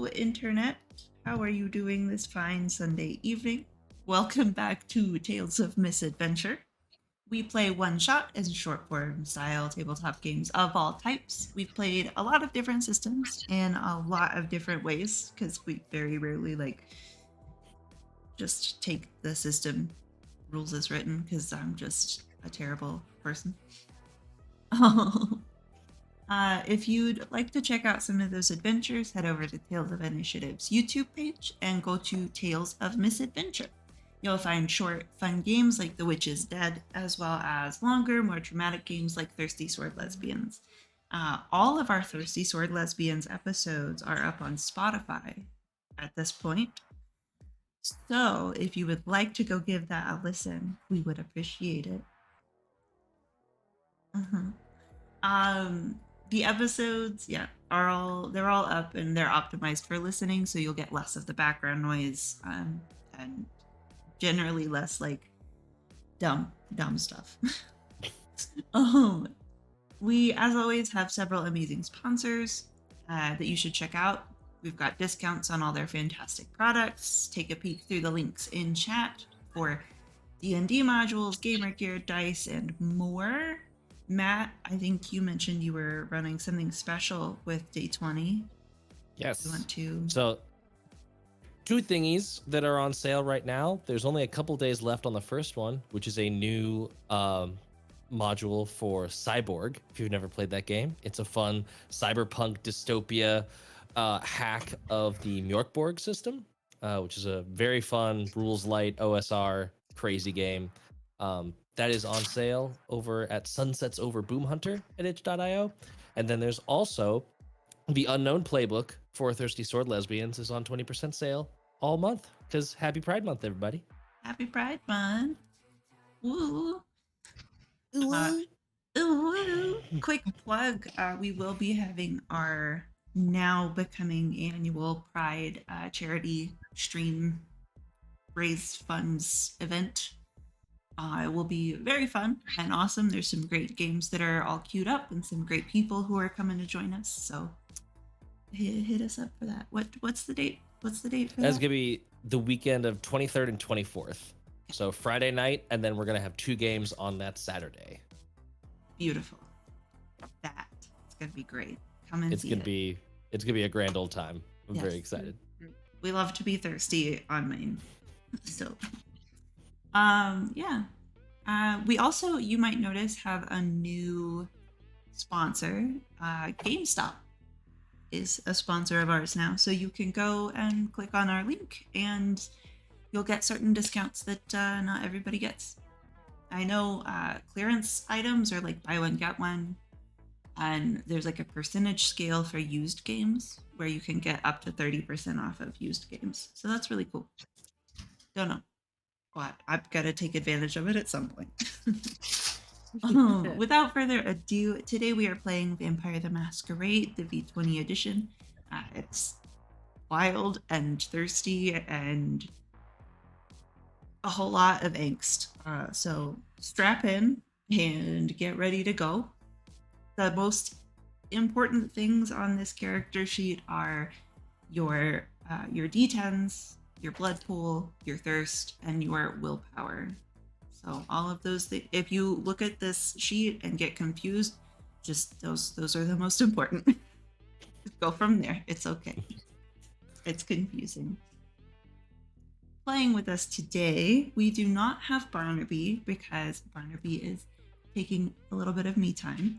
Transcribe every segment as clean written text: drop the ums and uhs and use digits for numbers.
Hello, Internet. How are you doing this fine Sunday evening? Welcome back to Tales of Misadventure. We play one-shot and short-form style tabletop games of all types. We've played a lot of different systems in a lot of different ways because we very rarely just take the system rules as written because I'm just a terrible person. If you'd like to check out some of those adventures, head over to Tales of Initiative's YouTube page and go to Tales of Misadventure. You'll find short, fun games like The Witch is Dead, as well as longer, more dramatic games like Thirsty Sword Lesbians. All of our Thirsty Sword Lesbians episodes are up on Spotify at this point. So if you would like to go give that a listen, we would appreciate it. The episodes, they're all up and they're optimized for listening, so you'll get less of the background noise and generally less like dumb stuff. We, as always, have several amazing sponsors that you should check out. We've got discounts on all their fantastic products. Take a peek through the links in chat for D&D modules, gamer gear, dice, and more. Matt, I think you mentioned you were running something special with Day 20. Yes. You want to? So, two thingies that are on sale right now. There's only a couple days left on the first one, which is a new module for Cyborg. If you've never played that game, it's a fun cyberpunk dystopia hack of the Mjorkborg system, which is a very fun rules light OSR crazy game. That is on sale over at Sunsets Over Boom Hunter at itch.io. And then there's also the Unknown Playbook for Thirsty Sword Lesbians is on 20% sale all month because Happy Pride Month, everybody. Happy Pride Month. Woo. Quick plug. We will be having our now becoming annual Pride charity stream raise funds event. It will be very fun and awesome. There's some great games that are all queued up and some great people who are coming to join us. So hit us up for that. What's the date? What's the date for that? That's going to be the weekend of 23rd and 24th. So Friday night, and then we're going to have 2 games on that Saturday. Beautiful. It's going to be great. Come and it's see gonna it. It's going to be a grand old time. I'm very excited. We love to be thirsty on Maine. So, we also, you might notice, have a new sponsor. GameStop is a sponsor of ours now. So you can go and click on our link and you'll get certain discounts that not everybody gets. I know clearance items are like buy one, get one. And there's like a percentage scale for used games where you can get up to 30% off of used games. So that's really cool. Don't know. But I've got to take advantage of it at some point. Without further ado, today we are playing Vampire the Masquerade, the V20 edition. It's wild and thirsty and a whole lot of angst. So strap in and get ready to go. The most important things on this character sheet are your D10s, your blood pool, your thirst, and your willpower. So all of those things, if you look at this sheet and get confused, just those are the most important. Go from there. It's okay. It's confusing. Playing with us today, we do not have Barnaby because Barnaby is taking a little bit of me time.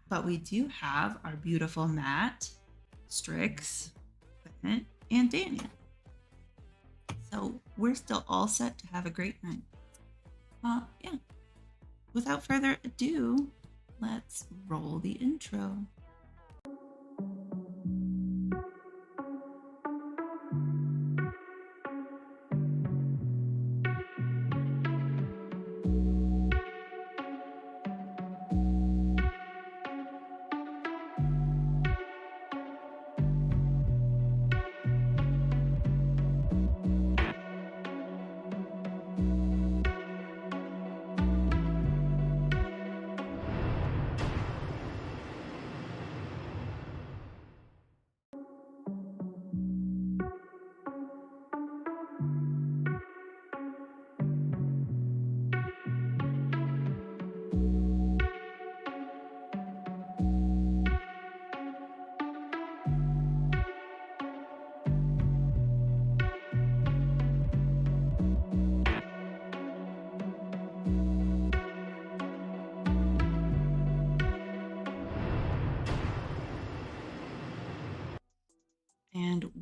But we do have our beautiful Matt, Strix, Bennett, and Daniel. So we're still all set to have a great night. Without further ado, let's roll the intro.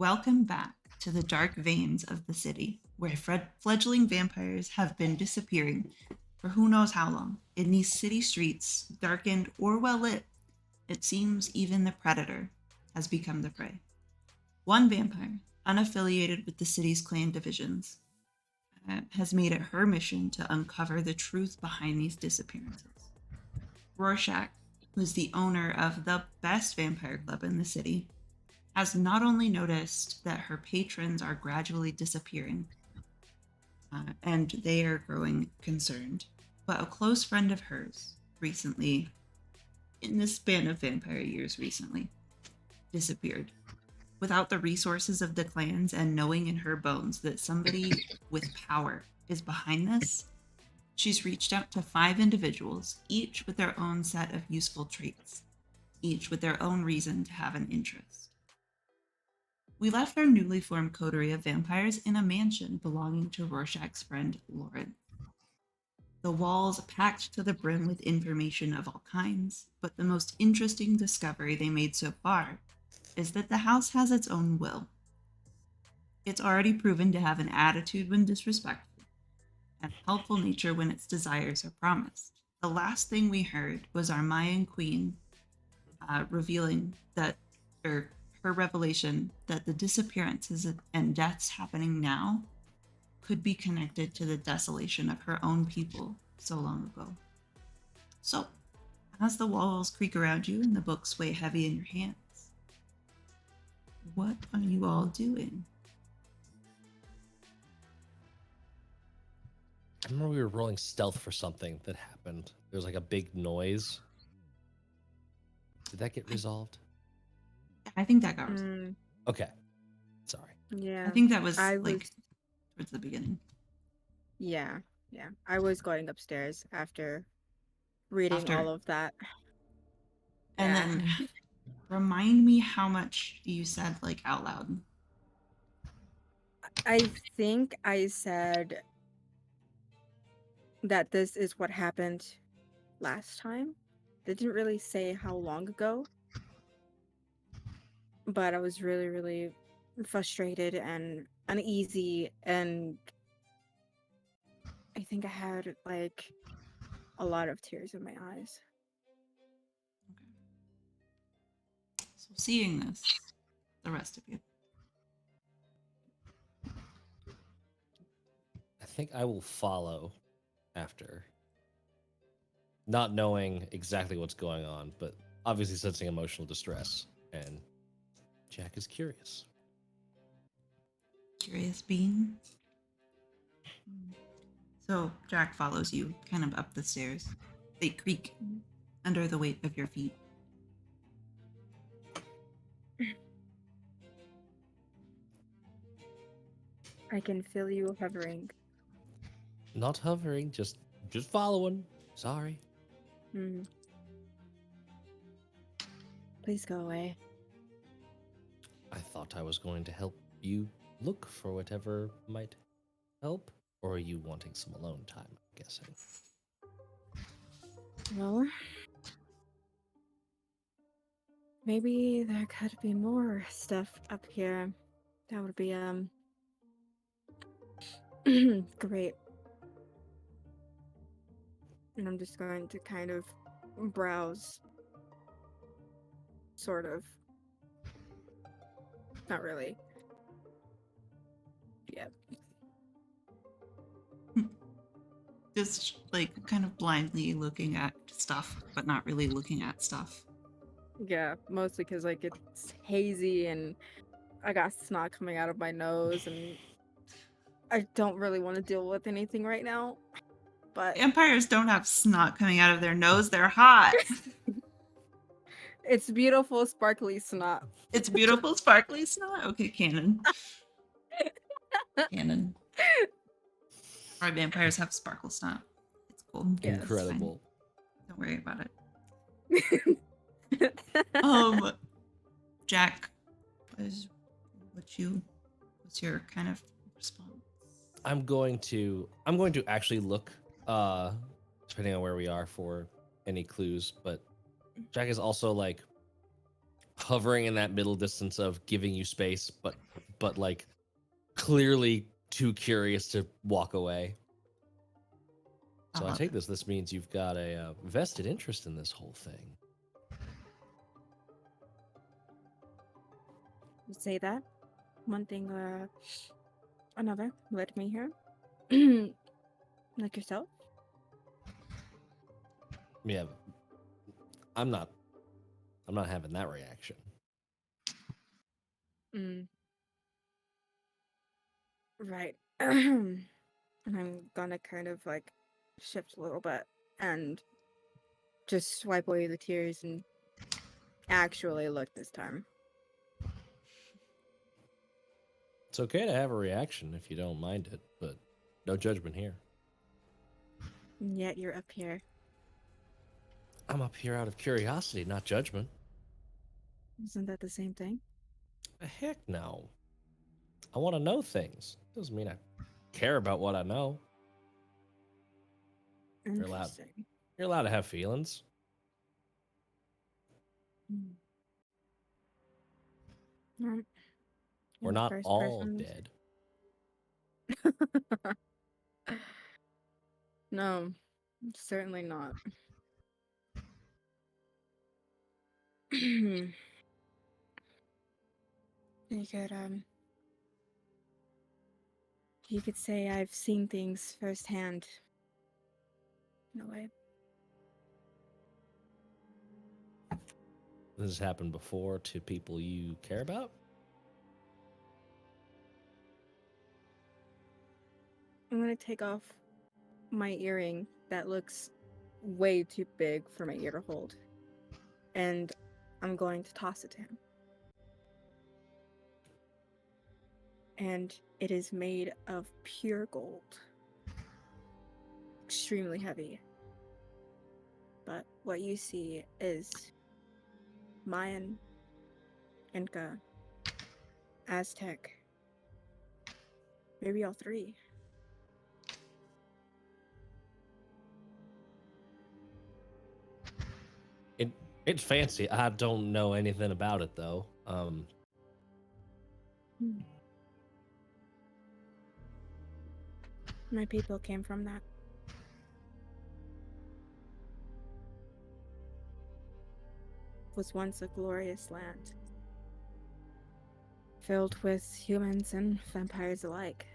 Welcome back to the dark veins of the city, where fledgling vampires have been disappearing for who knows how long. In these city streets, darkened or well lit, it seems even the predator has become the prey. One vampire, unaffiliated with the city's clan divisions, has made it her mission to uncover the truth behind these disappearances. Rorschach, who is the owner of the best vampire club in the city, has not only noticed that her patrons are gradually disappearing and they are growing concerned, but a close friend of hers recently, in the span of vampire years recently, disappeared. Without the resources of the clans and knowing in her bones that somebody with power is behind this, she's reached out to 5 individuals, each with their own set of useful traits, each with their own reason to have an interest. We left our newly formed coterie of vampires in a mansion belonging to Rorschach's friend Laurence. The walls packed to the brim with information of all kinds, but the most interesting discovery they made so far is that the house has its own will. It's already proven to have an attitude when disrespectful, and a helpful nature when its desires are promised. The last thing we heard was our Mayan queen revealing that, or her revelation that the disappearances and deaths happening now could be connected to the desolation of her own people so long ago. So, as the walls creak around you and the books weigh heavy in your hands, what are you all doing? I remember we were rolling stealth for something that happened. There was like a big noise. Did that get resolved? I think that got resolved. Okay. Sorry. Yeah. I think that was I like was towards the beginning. yeah. I was going upstairs after reading After- all of that. And Yeah. then remind me how much you said like out loud. I think I said that this is what happened last time. They didn't really say how long ago. But I was really, really frustrated and uneasy, and I think I had like a lot of tears in my eyes. Okay. So seeing this, the rest of you. I think I will follow after. Not knowing exactly what's going on, but obviously sensing emotional distress. And Jack is curious. Curious being. So Jack follows you kind of up the stairs. They creak under the weight of your feet. I can feel you hovering. Not hovering, just following. Sorry. Mm. Please go away. I thought I was going to help you look for whatever might help. Or are you wanting some alone time, I'm guessing? Well, maybe there could be more stuff up here. That would be great. And I'm just going to kind of browse. Sort of. Not really. Yeah. Just like kind of blindly looking at stuff, but not really looking at stuff. Yeah, mostly because like it's hazy and I got snot coming out of my nose and I don't really want to deal with anything right now. But Vampires don't have snot coming out of their nose, they're hot. it's beautiful, sparkly snot. It's beautiful, sparkly snot? Okay, canon. Canon. Our vampires have sparkle snot. It's cool. Yes. It's fine. Incredible. Don't worry about it. Jack, what's your kind of response? I'm going to actually look, depending on where we are, for any clues. But Jack is also like hovering in that middle distance of giving you space, but like clearly too curious to walk away. So I take this means you've got a vested interest in this whole thing. You say that? One thing, another. Let me hear. Like yourself? Yeah, I'm not having that reaction. Mm. Right. And I'm gonna kind of like shift a little bit and just wipe away the tears and actually look this time. It's okay to have a reaction if you don't mind it, but no judgment here. And yet you're up here. I'm up here out of curiosity, not judgment. Isn't that the same thing? Heck no. I want to know things. Doesn't mean I care about what I know. You're allowed. Interesting. You're allowed to have feelings. Mm. Right. We're You're the not first all person. dead. No, certainly not. You could you could say I've seen things firsthand in a way. This has happened before to people you care about. I'm gonna take off my earring that looks way too big for my ear to hold. And I'm going to toss it to him. And it is made of pure gold. Extremely heavy. But what you see is Mayan, Inca, Aztec, maybe all three. It's fancy. I don't know anything about it though. My people came from that. Was once a glorious land, filled with humans and vampires alike.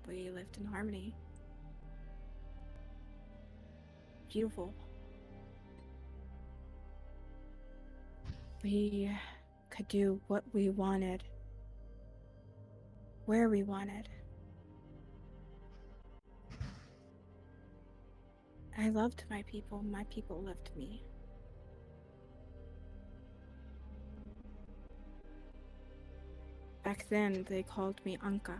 We lived in harmony. Beautiful. We could do what we wanted, where we wanted. I loved my people loved me. Back then, they called me Anka.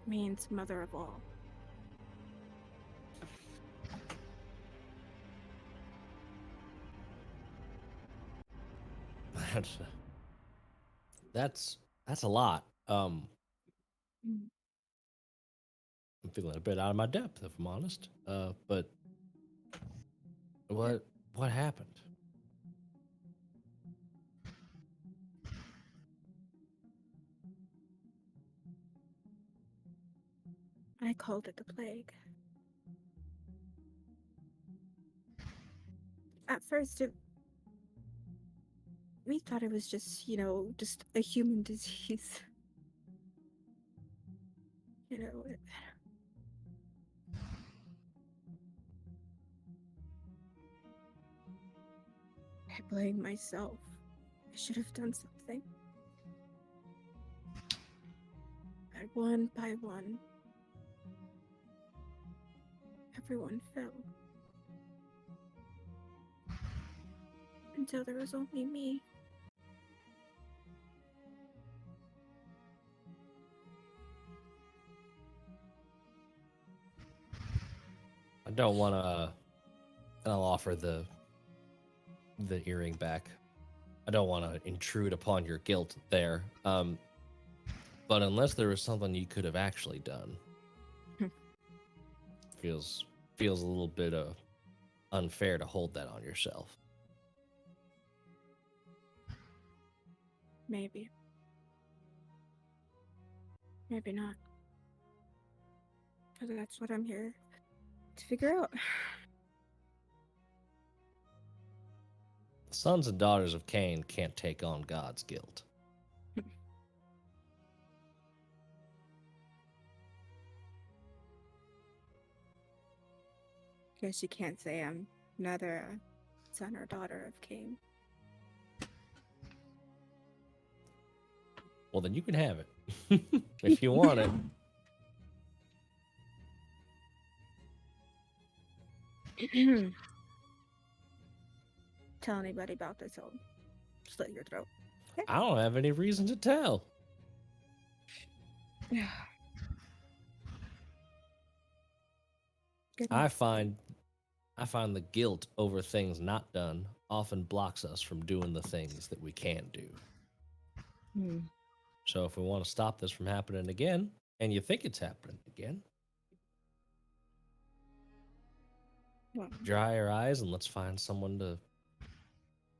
Means mother of all. That's a lot. Mm. I'm feeling a bit out of my depth, if I'm honest. But what happened? I called it the plague. At first, we thought it was just, just a human disease. You know, I blame myself. I should have done something. But one by one, everyone fell. Until there was only me. I don't want to. I'll offer the earring back. I don't want to intrude upon your guilt there. But unless there was something you could have actually done, feels a little bit unfair to hold that on yourself. Maybe. Maybe not. But that's what I'm here to figure out. The sons and daughters of Cain can't take on God's guilt. Guess you can't say I'm neither a son or daughter of Cain. Well, then you can have it if you want it. Tell anybody about this, I'll slit your throat. I don't have any reason to tell. I find the guilt over things not done often blocks us from doing the things that we can do. Hmm. So if we want to stop this from happening again, and you think it's happening again, Well, dry your eyes and let's find someone to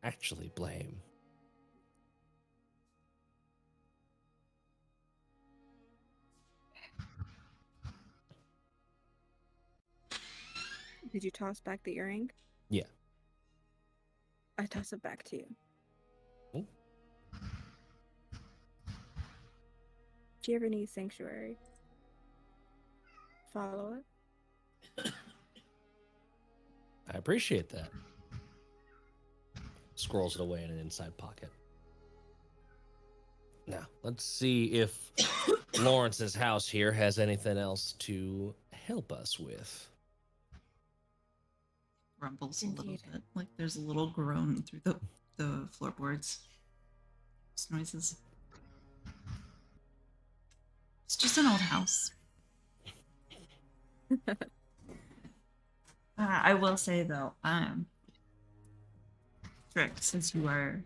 actually blame. did you toss back the earring? Yeah. I toss it back to you. Ooh. Do you ever need sanctuary? Follow it. I appreciate that. Scrolls it away in an inside pocket. Now, let's see if Lawrence's house here has anything else to help us with. Rumbles a little Indeed. bit. Like there's a little groan through the floorboards. Those noises. It's just an old house. I will say though, Trick, since you are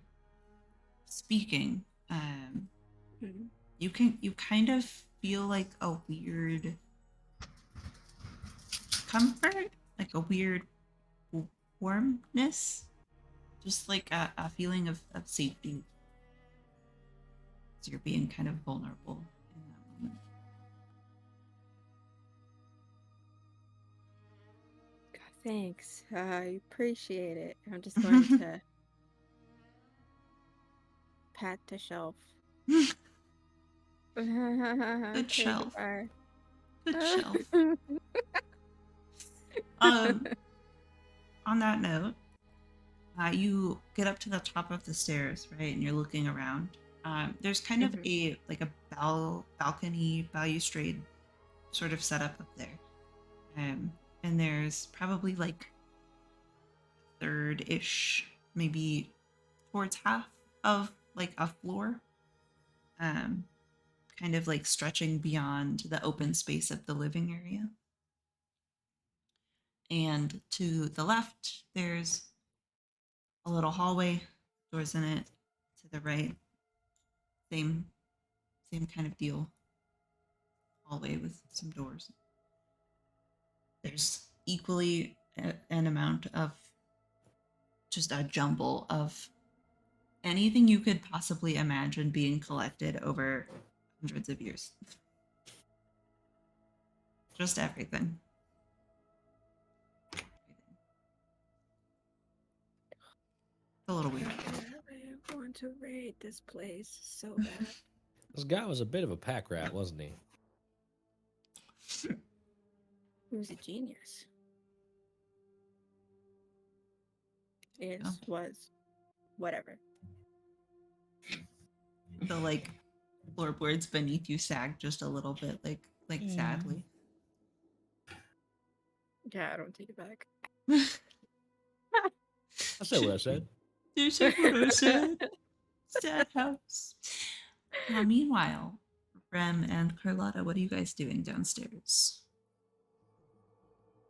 speaking, Hmm. you kind of feel like a weird comfort, like a weird warmness, just like a feeling of safety. So you're being kind of vulnerable in that moment. God, thanks. I appreciate it. I'm just going to pat the shelf. Good Say shelf. goodbye. Good shelf. On that note, you get up to the top of the stairs, right, and you're looking around. There's kind of a balcony balustrade sort of setup up there, and there's probably like a third-ish, maybe towards half of like a floor, kind of like stretching beyond the open space of the living area. And to the left, there's a little hallway, doors in it. To the right, same kind of deal. Hallway with some doors. There's equally an amount of just a jumble of anything you could possibly imagine being collected over hundreds of years. Just everything. A little weird. I want to raid this place so bad. This guy was a bit of a pack rat, wasn't he? He was a genius. Is, Oh. was, whatever. The like floorboards beneath you sag just a little bit, like sadly. Yeah, I don't take it back. I said what I said. You said what I said. Sad house. Meanwhile, Rem and Carlotta, what are you guys doing downstairs?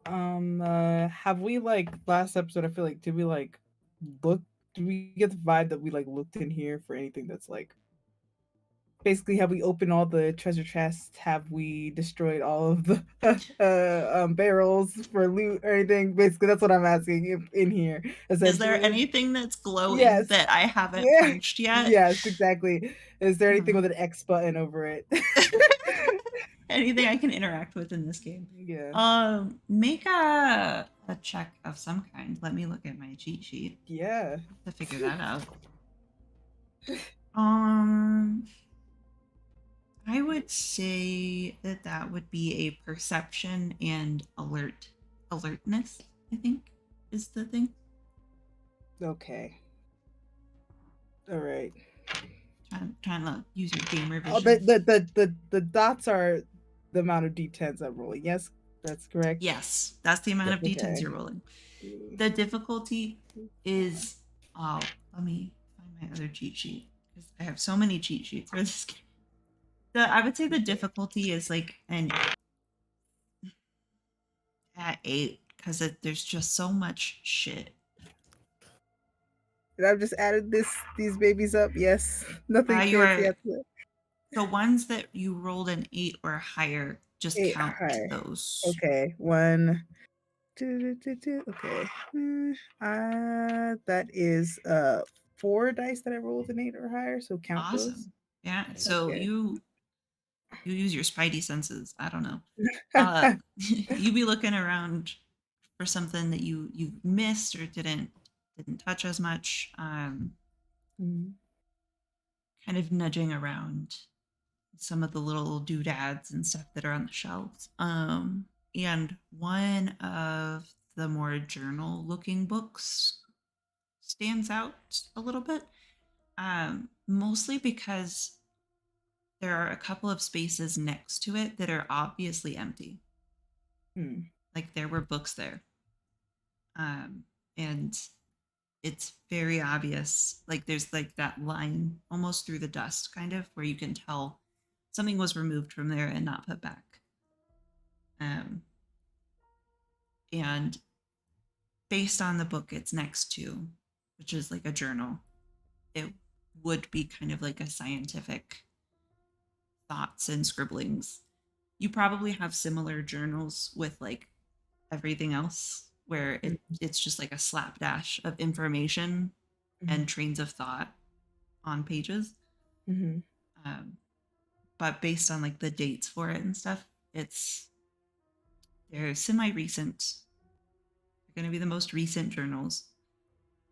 Have we like last episode? I feel like did we like look? Did we get the vibe that we like looked in here for anything that's like basically, have we opened all the treasure chests? Have we destroyed all of the barrels for loot or anything? Basically, that's what I'm asking in here. Is there Essentially, anything that's glowing yes, that I haven't yeah, punched yet? yes, exactly. Is there anything Hmm. with an X button over it? Anything I can interact with in this game. Yeah, Make a check of some kind. Let me look at my cheat sheet yeah. to figure that out. Um, I would say that that would be a perception and alertness, I think, is the thing. Okay. All right. Trying to use your gamer Oh, vision. the dots are the amount of d10s I'm rolling. Yes, that's correct. Yes, that's the amount Yep. of d10s Okay. you're rolling. The difficulty is, oh, let me find my other cheat sheet because I have so many cheat sheets for this game. I would say the difficulty is like an at 8 because there's just so much shit. And I've just added these babies up. Yes, nothing You fancy. are That's it. the ones that you rolled an 8 or higher. Just 8 count higher. those. Okay, one, two, two, two. Okay, that is 4 dice that I rolled an 8 or higher. So count those. Awesome. Yeah. Nice. So Okay. you use your spidey senses. I don't know. You be looking around for something that you missed or didn't touch as much. Mhm. Kind of nudging around some of the little doodads and stuff that are on the shelves. And one of the more journal looking books stands out a little bit. Mostly because there are a couple of spaces next to it that are obviously empty. Hmm. Like there were books there. And it's very obvious. Like there's like that line almost through the dust, kind of, where you can tell something was removed from there and not put back. Um, and based on the book it's next to, which is like a journal, it would be kind of like a scientific thoughts and scribblings. You probably have similar journals with like everything else where it's just like a slapdash of information and trains of thought on pages. Mm-hmm. Um, but based on like the dates for it and stuff, they're semi-recent. They're going to be the most recent journals,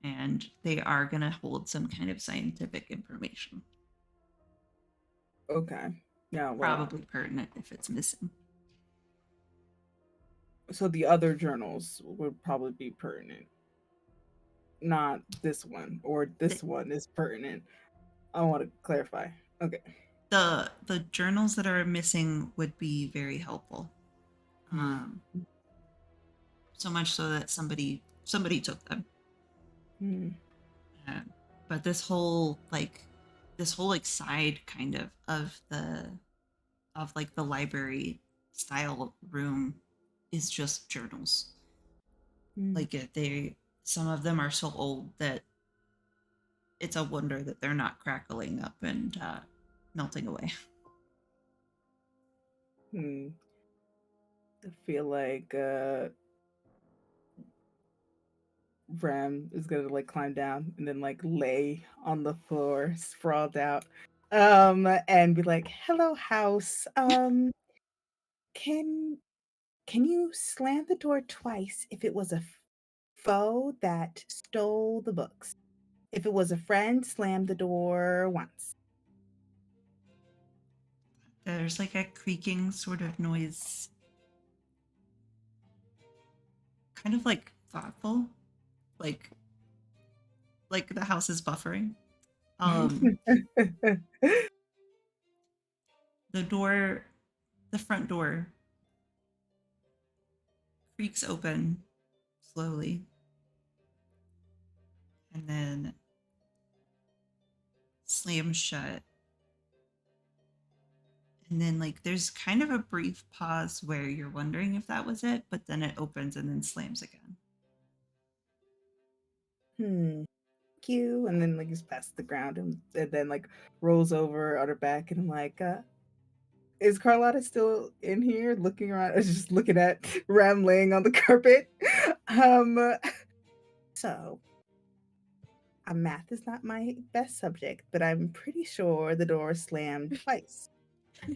and they are going to hold some kind of scientific information. Okay. Now, Probably pertinent if it's missing. so the other journals would probably be pertinent, not this one, or this The, one is pertinent. I want to clarify. Okay. the journals that are missing would be very helpful. Hmm. So much so that somebody took them. Hmm. Uh, but this whole side kind of like the library style room is just journals. Hmm. Like some of them are so old that it's a wonder that they're not crackling up and melting away. Hmm. I feel like Rem is gonna like climb down and then like lay on the floor, sprawled out, and be like, "Hello, house. Can can you slam the door twice if it was a foe that stole the books? If it was a friend, slam the door once." There's like a creaking sort of noise, kind of like thoughtful, like the house is buffering. Um, the door, the front door, creaks open slowly, and then slams shut. And then like there's kind of a brief pause where you're wondering if that was it, but then it opens and then slams again. Hmm. you, and then like just passes the ground and then like rolls over on her back, and I'm like, is Carlotta still in here looking around? I was just looking at Rem laying on the carpet. Um, so math is not my best subject, but I'm pretty sure the door slammed twice.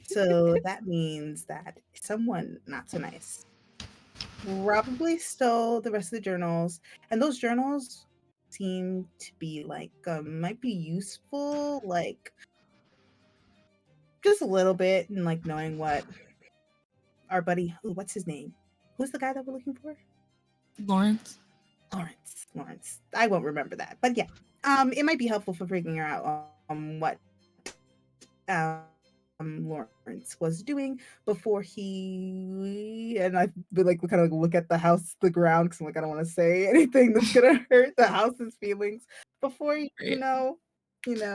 So that means that someone not so nice probably stole the rest of the journals, and those journals seem to be like might be useful, like just a little bit, and like knowing what our buddy, what's his name? Who's the guy that we're looking for? Laurence. Lawrence. I won't remember that, but yeah, it might be helpful for figuring out what Lawrence was doing before he and I've been like kind of look at the house, the ground, because I'm like I don't want to say anything that's gonna hurt the house's feelings before Right.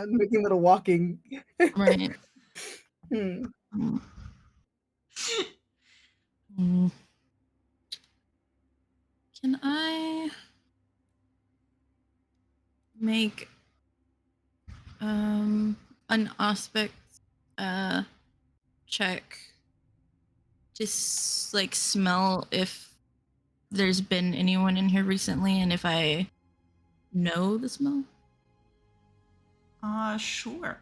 making little walking. Right. Hmm. Mm. Mm. Can I make an aspect check to like smell if there's been anyone in here recently and if I know the smell? Sure.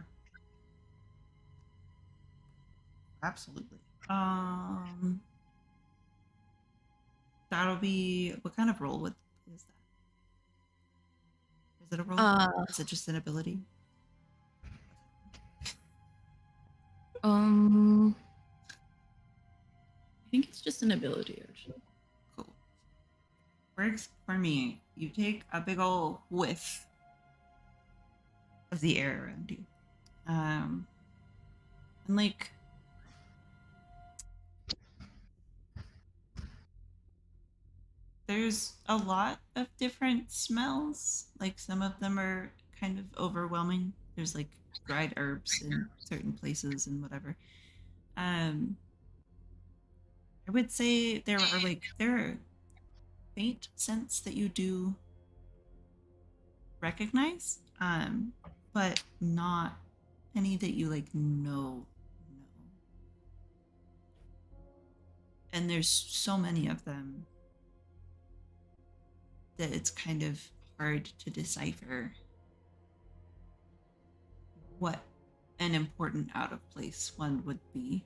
Absolutely. That'll be what kind of roll is that? Is it a roll? Is it just an ability? I think it's just an ability actually. Cool. For me, you take a big ol' whiff of the air around you. And like there's a lot of different smells. Like some of them are kind of overwhelming. There's like dried herbs in certain places and whatever. I would say there are faint scents that you do recognize, but not any that you like know. And there's so many of them that it's kind of hard to decipher what an important out of place one would be.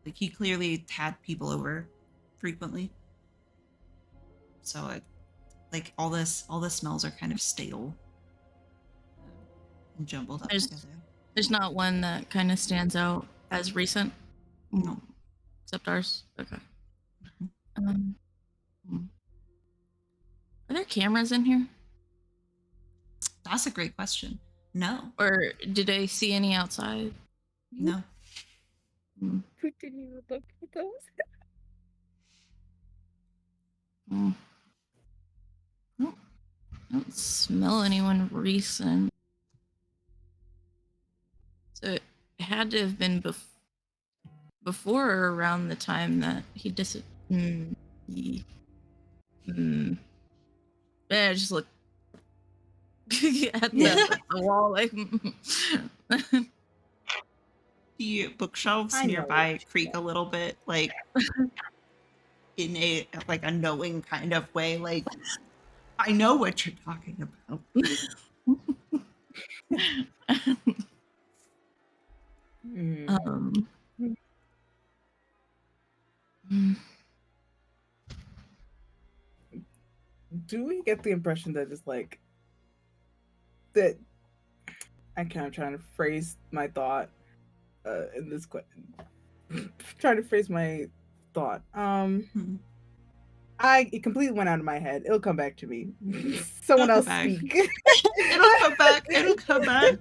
Like he clearly had people over frequently, so like all the smells are kind of stale and jumbled up together. There's not one that kind of stands out as recent. No. Except ours. Okay. Are there cameras in here? That's a great question. No. Or did I see any outside? No. Who didn't even look for those? I don't smell anyone recent. So it had to have been before or around the time that he disappeared. I just look at the wall like. The bookshelves I know nearby what you creak a little bit, like in a knowing kind of way. Like I know what you're talking about. Do we get the impression that it's like that? I'm kind of trying to phrase my thought in this question. Trying to phrase my thought. It completely went out of my head. It'll come back to me. Someone else speak. It'll come back. It'll come back.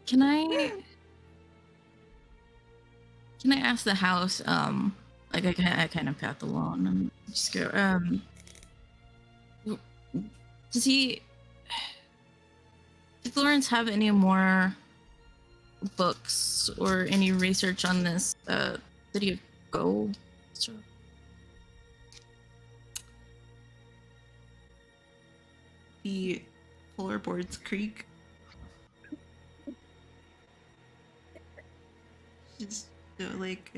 Can I ask the house? Like I kind of pat the lawn and just go. Did Laurence have any more books or any research on this City of Gold stuff? the floorboards creak. Just like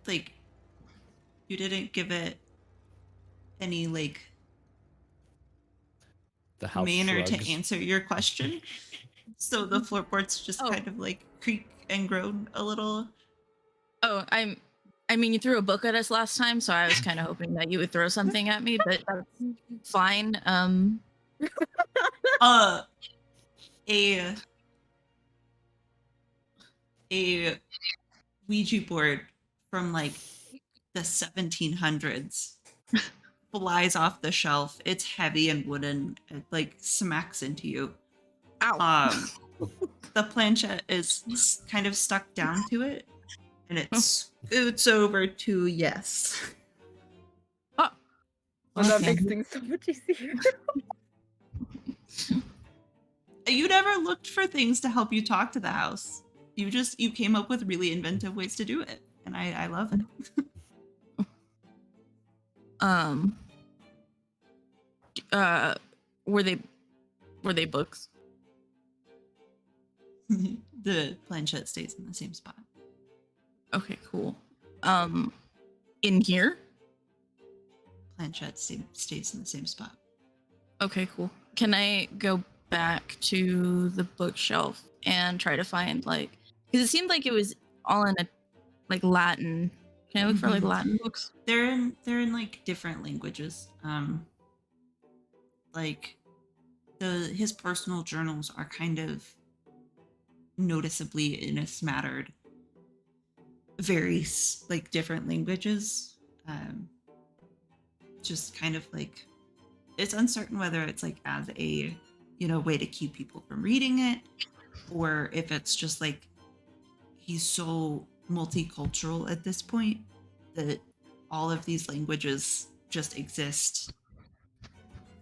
like you didn't give it any like The house manner to shrugs. answer your question. So the floorboards just Oh. kind of like creak and groan a little. Oh, I mean, you threw a book at us last time, so I was kind of hoping that you would throw something at me, but that's fine. A a Ouija board from like the 1700s flies off the shelf. It's heavy and wooden. It like smacks into you. Ow. The planchette is kind of stuck down to it, and it scoots over to yes. Oh. Well, that Okay. makes things so much easier. You never looked for things to help you talk to the house. You came up with really inventive ways to do it, and I love it. Were they books? The planchette stays in the same spot. Okay, cool. In here? Planchette stays in the same spot. Okay, cool. Can I go back to the bookshelf and try to find like, because it seemed like it was all in a like Latin. Can I look for like Mhm. Latin books? They're in like different languages. Like his personal journals are kind of noticeably in a smattered, very like different languages. Just kind of like it's uncertain whether it's like as a way to keep people from reading it, or if it's just like he's so multicultural at this point that all of these languages just exist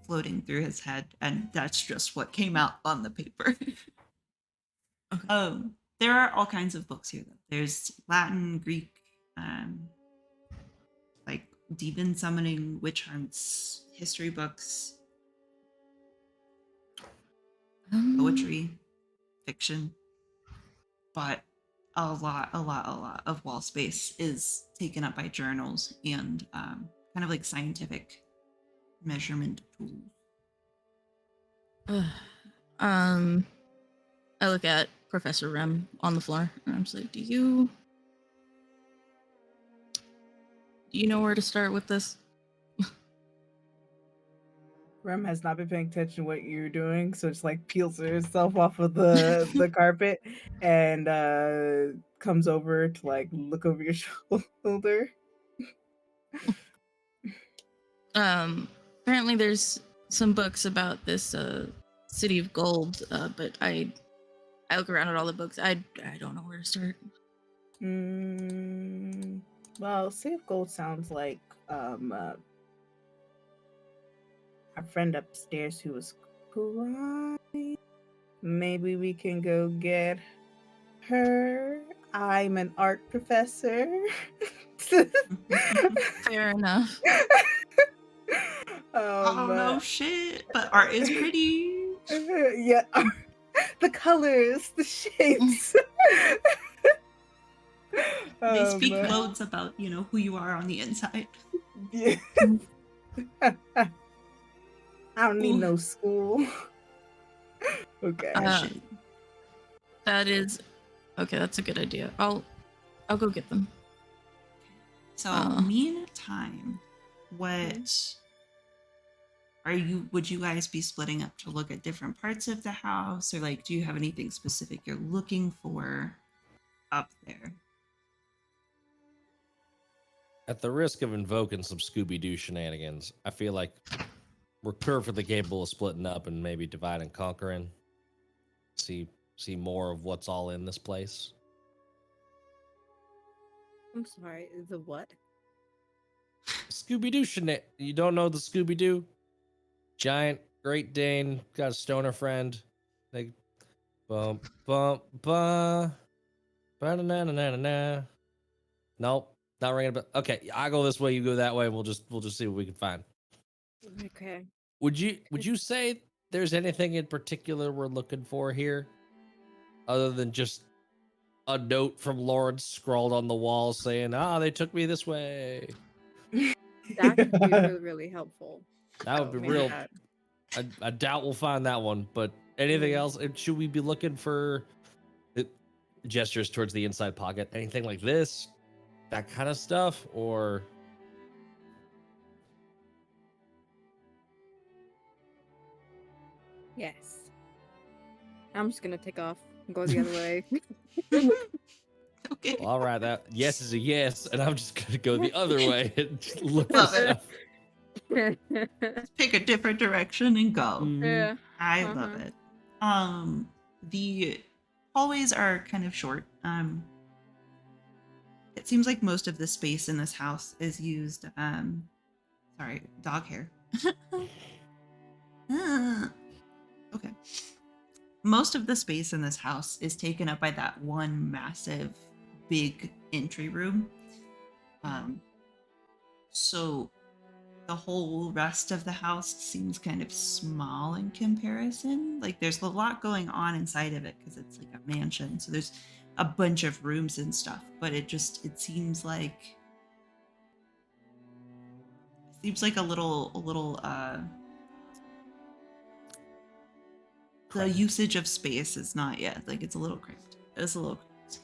floating through his head, and that's just what came out on the paper. Okay. There are all kinds of books here though. There's Latin, Greek, like demon summoning, witch hunts, history books, poetry, fiction, but a lot of wall space is taken up by journals and kind of like scientific measurement tools. I look at Professor Rem on the floor and I'm just like, do you know where to start with this? Rem has not been paying attention to what you're doing, so just like peels herself off of the carpet and comes over to like look over your shoulder. Apparently there's some books about this city of gold, but I look around at all the books. I don't know where to start. Well, City of Gold sounds like our friend upstairs who was crying. Maybe we can go get her. I'm an art professor. Fair enough. Oh no shit, but art is pretty. Yeah, the colors, the shapes. They speak loads about who you are on the inside. Yeah. I don't need no school. Okay. That is okay. That's a good idea. I'll go get them. So meantime, what would you guys be splitting up to look at different parts of the house, or like do you have anything specific you're looking for up there? At the risk of invoking some Scooby-Doo shenanigans, I feel like we're perfectly capable of splitting up and maybe divide and conquering. See more of what's all in this place. I'm sorry, the what? Scooby-Doo shenanigans. You don't know the Scooby-Doo? Giant Great Dane, got a stoner friend. They bump bump ba ba na na na na. Nope, not ringing. But okay, I go this way, you go that way. We'll just see what we can find. Okay. Would you say there's anything in particular we're looking for here, other than just a note from Laurence scrawled on the wall saying, "Ah, they took me this way." That could be really, really helpful. That would Oh, be maybe real. that. I doubt we'll find that one, but anything Mm. else? Should we be looking for gestures towards the inside pocket? Anything like this, that kind of stuff, or Yes. I'm just gonna take off and go the other way. Okay. well, all right, that yes is a yes, and I'm just gonna go the other way and look for Love it. stuff. Pick a different direction and go. Mhm. Yeah. I love it. The hallways are kind of short. It seems like most of the space in this house is used. Sorry, dog hair. Okay. Most of the space in this house is taken up by that one massive, big entry room. So the whole rest of the house seems kind of small in comparison. Like there's a lot going on inside of it because it's like a mansion. So there's a bunch of rooms and stuff, but it seems like a little the Cramped. usage of space is not yet like it's a little cramped. It's a little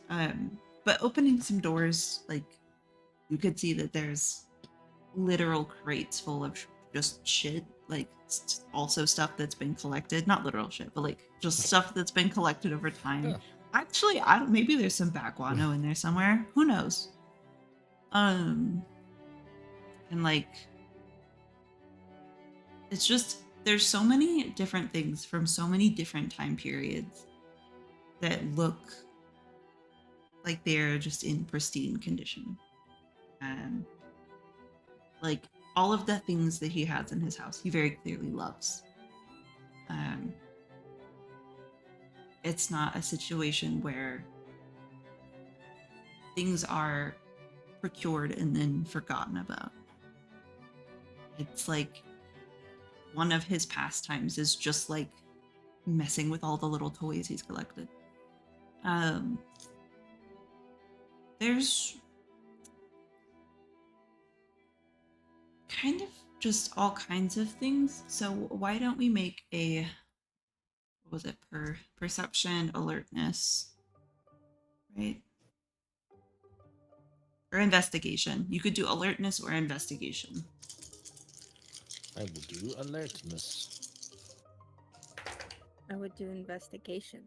cramped. But opening some doors, like you could see that there's literal crates full of just shit, like also stuff that's been collected, not literal shit, but like just stuff that's been collected over time. Yeah. Actually, I don't, maybe there's some baguano in there somewhere, who knows. And like it's just there's so many different things from so many different time periods that look like they're just in pristine condition. Like all of the things that he has in his house, he very clearly loves. It's not a situation where things are procured and then forgotten about. It's like one of his pastimes is just like messing with all the little toys he's collected. There's kind of just all kinds of things. So why don't we make a, what was it, perception, alertness, right? Or investigation. You could do alertness or investigation. I will do alertness. I would do investigation.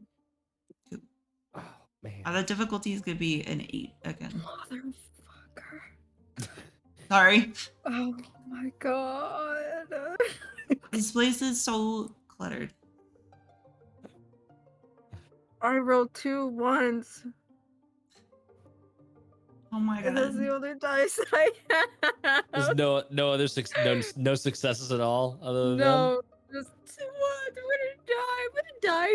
Oh man. The difficulties could be an 8 again. Motherfucker. Sorry. Oh my god. This place is so cluttered. I rolled 2 1s. Oh my And that's god. the only dice I have. There's no other no successes at all other than them? No, just what? I'm gonna die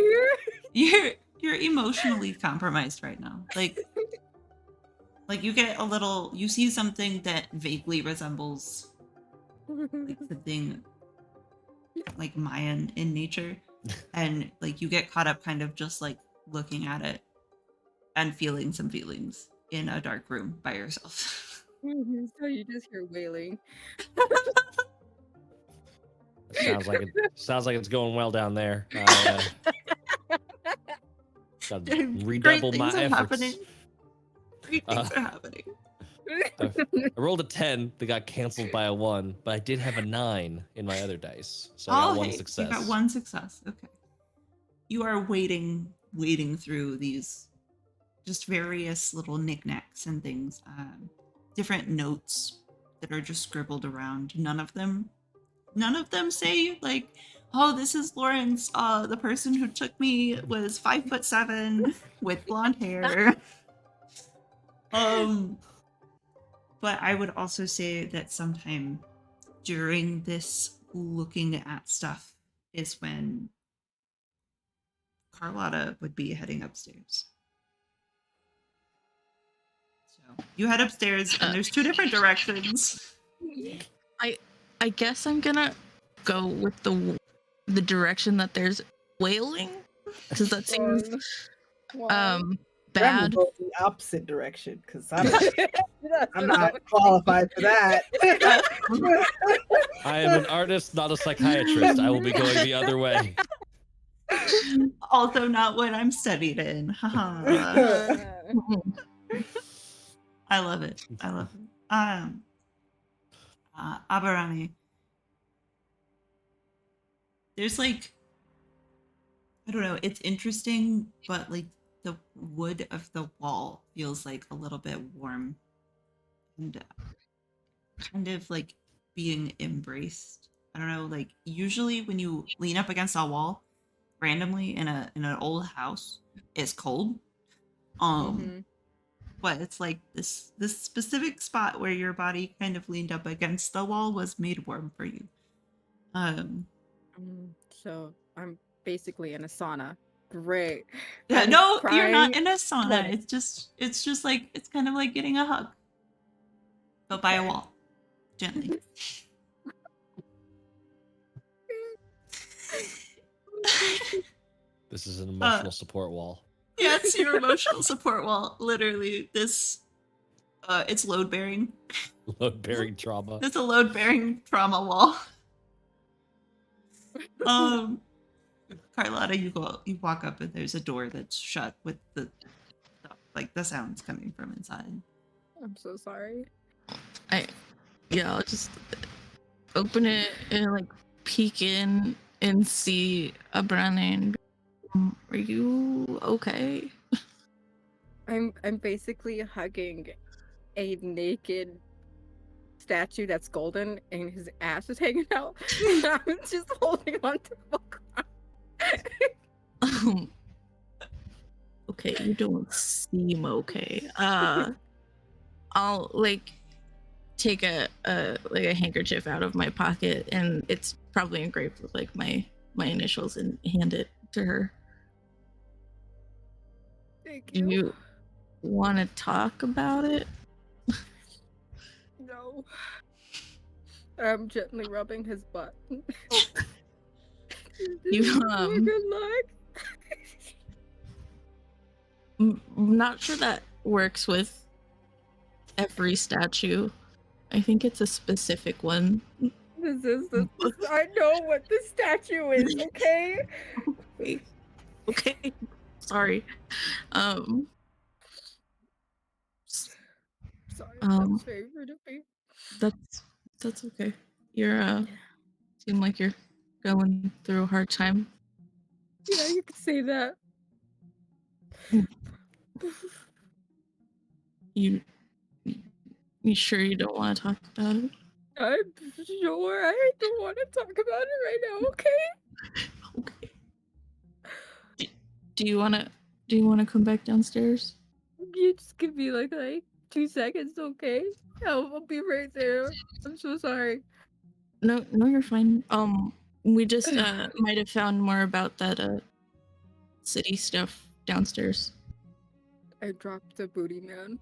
here. You're emotionally compromised right now. Like you get a little, you see something that vaguely resembles like something like Mayan in nature, and like you get caught up kind of just like looking at it and feeling some feelings in a dark room by yourself. So you just hear wailing. Sounds like it's going well down there. Gotta redouble my efforts. Great things are happening. I rolled a 10 that got canceled by a 1, but I did have a 9 in my other dice, so I got one hey, success. You got one success. Okay. You are wading through these just various little knickknacks and things, different notes that are just scribbled around. None of them say like, "Oh, this is Laurence. The person who took me was 5'7" with blonde hair." But I would also say that sometime during this looking at stuff is when Carlotta would be heading upstairs. So you head upstairs and there's 2 different directions. I guess I'm gonna go with the direction that there's wailing, because that seems Rem bad. will go the opposite direction because I'm not qualified for that. I am an artist, not a psychiatrist. I will be going the other way. Also, not what I'm studied in. Haha. I love it. I love it. Abarrane. There's like, I don't know, it's interesting, but like the wood of the wall feels like a little bit warm and kind of like being embraced. I don't know, like usually when you lean up against a wall randomly in an old house, it's cold. But it's like this specific spot where your body kind of leaned up against the wall was made warm for you. So I'm basically in a sauna. Great. Yeah, I'm no, you're not crying. in a sauna. sweating. It's just like it's kind of like getting a hug, but by a wall, gently. This is an emotional support wall. Yeah, it's your emotional support wall. Literally, this it's load bearing. Load bearing trauma. It's a load bearing trauma wall. Carlotta, you walk up and there's a door that's shut with the sounds coming from inside. I'm so sorry. I'll just open it and like peek in and see Abarrane. Are you okay? I'm basically hugging a naked statue that's golden and his ass is hanging out. And I'm just holding on to the ground. Okay, you don't seem okay. I'll like take a handkerchief out of my pocket, and it's probably engraved with like my initials, and hand it to her. Thank Do you want to talk about it? No. I'm gently rubbing his butt. You good luck. I'm not sure that works with every statue. I think it's a specific one. This I know what the statue is, okay? Okay. Sorry. Sorry, that's very rude of me. That's okay. You're seem like you're going through a hard time. Yeah, you could say that. You sure you don't want to talk about it? I'm sure I don't want to talk about it right now, okay? Okay. Do you wanna come back downstairs? You just give me like 2 seconds, okay? I'll be right there. I'm so sorry. No, you're fine. We just might have found more about that city stuff downstairs. I dropped the booty man.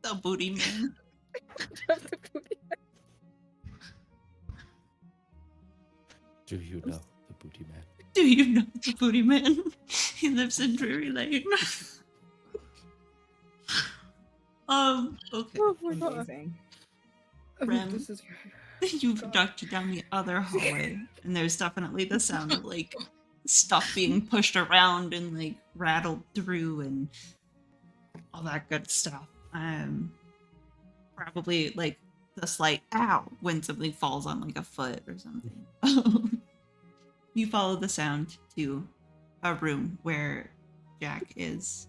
The booty man. Dropped the booty man. Do you know the booty man? Do you know the booty man? He lives in Drury Lane. Okay. Oh my god. Amazing. Rem. This is You've ducked down the other hallway, and there's definitely the sound of like stuff being pushed around and like rattled through and all that good stuff. Probably like the slight ow when something falls on like a foot or something. You follow the sound to a room where Jack is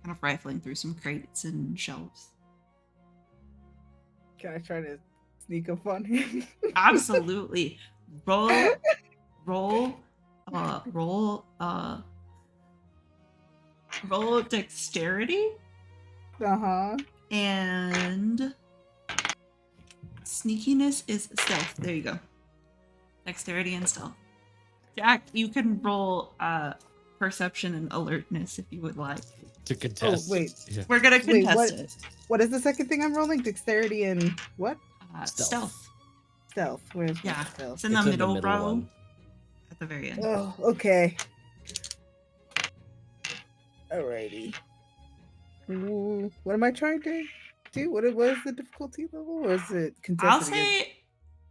kind of rifling through some crates and shelves. Can I try to sneak up on him? Absolutely. Roll dexterity Uh-huh. and sneakiness is stealth. There you go. Dexterity and stealth. Jack, you can roll perception and alertness if you would like. To contest. wait. Yeah. We're gonna Wait, contest what? it. What is the second thing I'm rolling? Dexterity and what? Stealth. Stealth. Where's my Yeah, stealth? it's in the It's in middle, the middle row one. at the very end. Oh, okay. Alrighty. Ooh, what am I trying to do? What is the difficulty level? Or is it contested?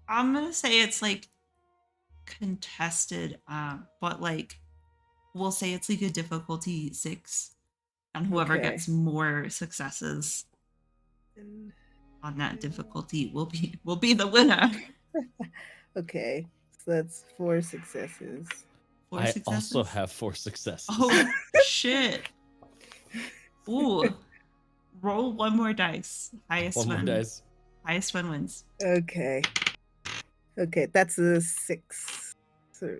I'm gonna say it's like contested, but like we'll say it's like a difficulty 6, and whoever Okay. gets more successes against? on that difficulty will be the winner. Okay, so that's 4 successes. 4 I successes? also have 4 successes. Oh shit! Ooh, roll one more dice. Highest One more one. dice. Highest one wins. Okay. Okay, that's a 6. So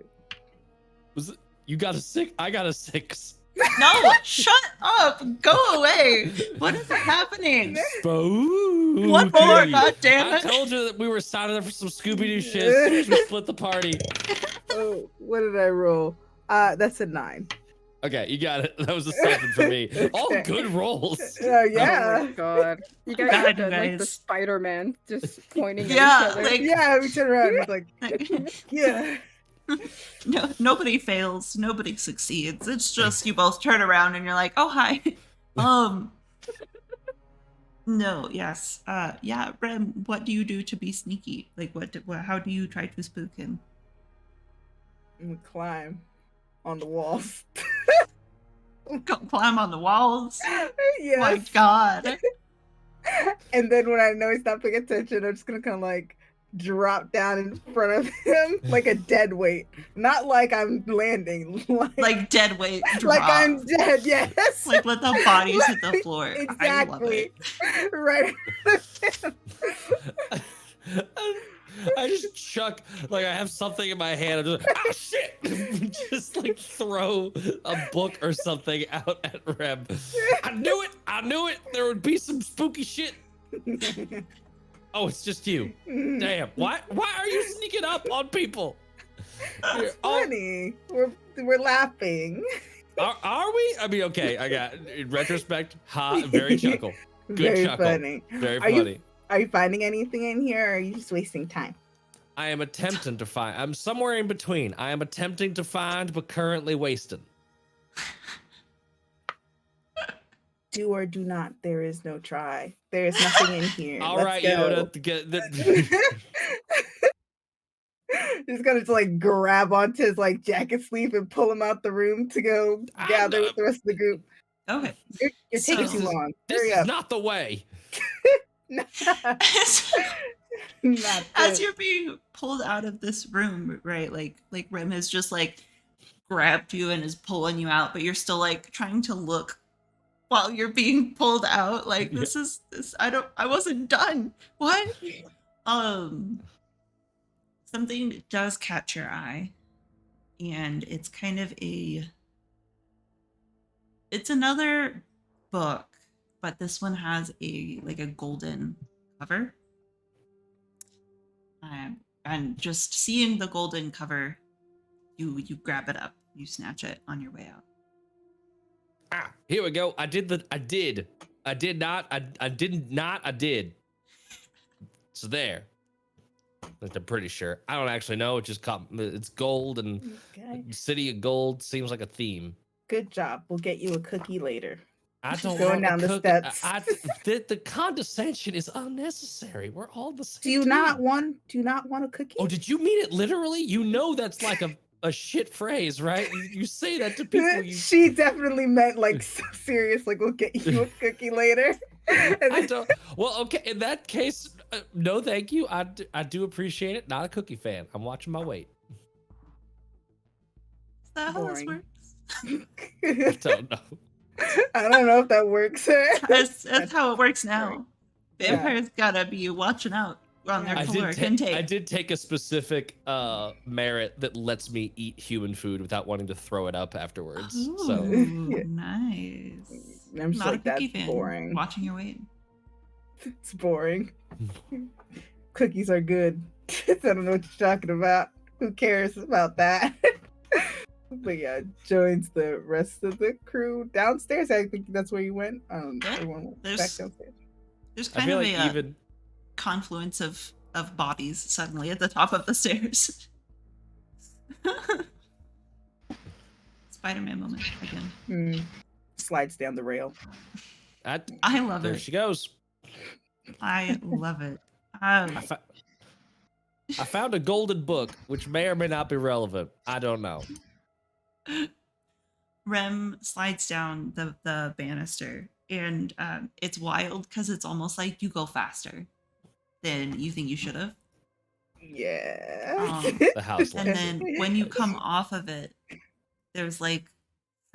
Was it, you got a 6? I got a 6. No, shut up! Go away! What is happening? Spooky. What more? God damn I it! told you that we were signing up for some Scooby-Doo shit as soon as we split the party. oh, what did I roll? That's a 9. Okay, you got it. That was a 7 for me. All Okay. good rolls. Oh Yeah. my god. You guys God, have done you like the guys. Spider-Man just pointing Yeah, at each other. like- Yeah, we turn around and it's like, yeah. No, nobody fails, nobody succeeds. It's just you both turn around and you're like, "Oh hi." No, yes. Yeah, Rem, what do you do to be sneaky? Like how do you try to spook him? I'm gonna climb on the walls. Climb on the walls? Yes. My god. And then when I know he's not paying attention, I'm just gonna kind of like drop down in front of him like a dead weight. Not like I'm landing, Like dead weight drop. like I'm dead. Yes. Like let the bodies hit the floor. Exactly. I love it. Right. I just chuck, like I have something in my hand. I'm just, ah, shit! Just like throw a book or something out at Rem. I knew it! I knew it! There would be some spooky shit. Oh, it's just you. Damn. Why are you sneaking up on people? It's Oh, funny. We're laughing. are we? I mean, okay, I got, in retrospect, very chuckle. Good Very chuckle. funny. Very Are you- funny. Are you finding anything in here, or are you just wasting time? I am attempting to find. I'm somewhere in between. I am attempting to find, but currently wasting. Do or do not. There is no try. There is nothing in here. All Let's right, go. Yoda. Just gonna like grab onto his like jacket sleeve and pull him out the room to go gather with the rest of the group. Okay. You're taking So- too long. This Hurry is up. not the way. Not As this. you're being pulled out of this room, right? Like Rem has just like grabbed you and is pulling you out, but you're still like trying to look while you're being pulled out. Like this is this. I wasn't done. What? Something does catch your eye, and it's kind of it's another book, but this one has a golden cover. And just seeing the golden cover, you grab it up, you snatch it on your way out. Ah, here we go. I did. So there. I'm pretty sure. I don't actually know. It just caught. It's gold and Okay. City of Gold seems like a theme. Good job. We'll get you a cookie later. I don't Going want down to the cook. steps. The condescension is unnecessary. We're all the same. Do you team. not want a cookie? Oh, did you mean it literally? You know that's like a shit phrase, right? You say that to people. She definitely meant like so serious, like we'll get you a cookie later. And I then- don't. Well, okay. In that case, no, thank you. I do appreciate it. Not a cookie fan. I'm watching my weight. Is that how this Boring. works? I don't know. I don't know if that works. That's how it works now. Yeah. Vampires gotta be watching out on their I caloric did, intake. I did take a specific merit that lets me eat human food without wanting to throw it up afterwards. So Ooh, Yeah. nice. I'm just Not like, a cookie that's fan. boring. Watching your weight. It's boring. Cookies are good. I don't know what you're talking about. Who cares about that? But yeah, joins the rest of the crew downstairs. I think that's where you went. Yeah, Everyone went back there's downstairs. there's I kind feel of like a even confluence of bodies suddenly at the top of the stairs. Spider-Man moment again. Slides down the rail. I love there it. she goes. I love it. I found a golden book, which may or may not be relevant. I don't know. Rem slides down the banister, and it's wild because it's almost like you go faster than you think you should have. Yeah. The house And lights. then when you come off of it, there's like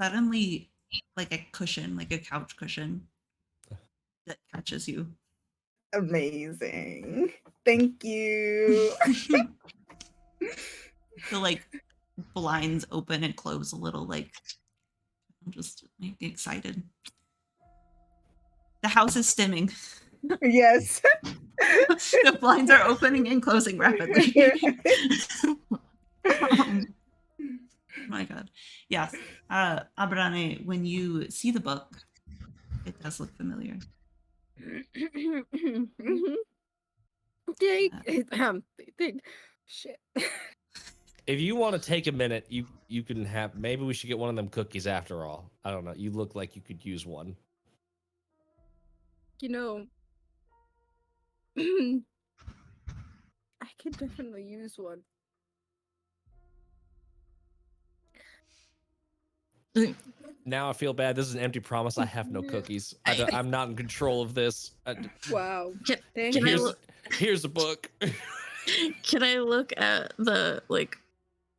suddenly like a cushion, like a couch cushion that catches you. Amazing. Thank you. The like blinds open and close a little, like I'm just like excited. The house is stimming. Yes. The blinds are opening and closing rapidly. My God. Yes. Abarrane, when you see the book, it does look familiar. Shit. If you want to take a minute, you can have. Maybe we should get one of them cookies after all. I don't know. You look like you could use one. You know, I could definitely use one. Now I feel bad. This is an empty promise. I have no cookies. I'm not in control of this. Wow. Can I Here's, look? here's a book. Can I look at the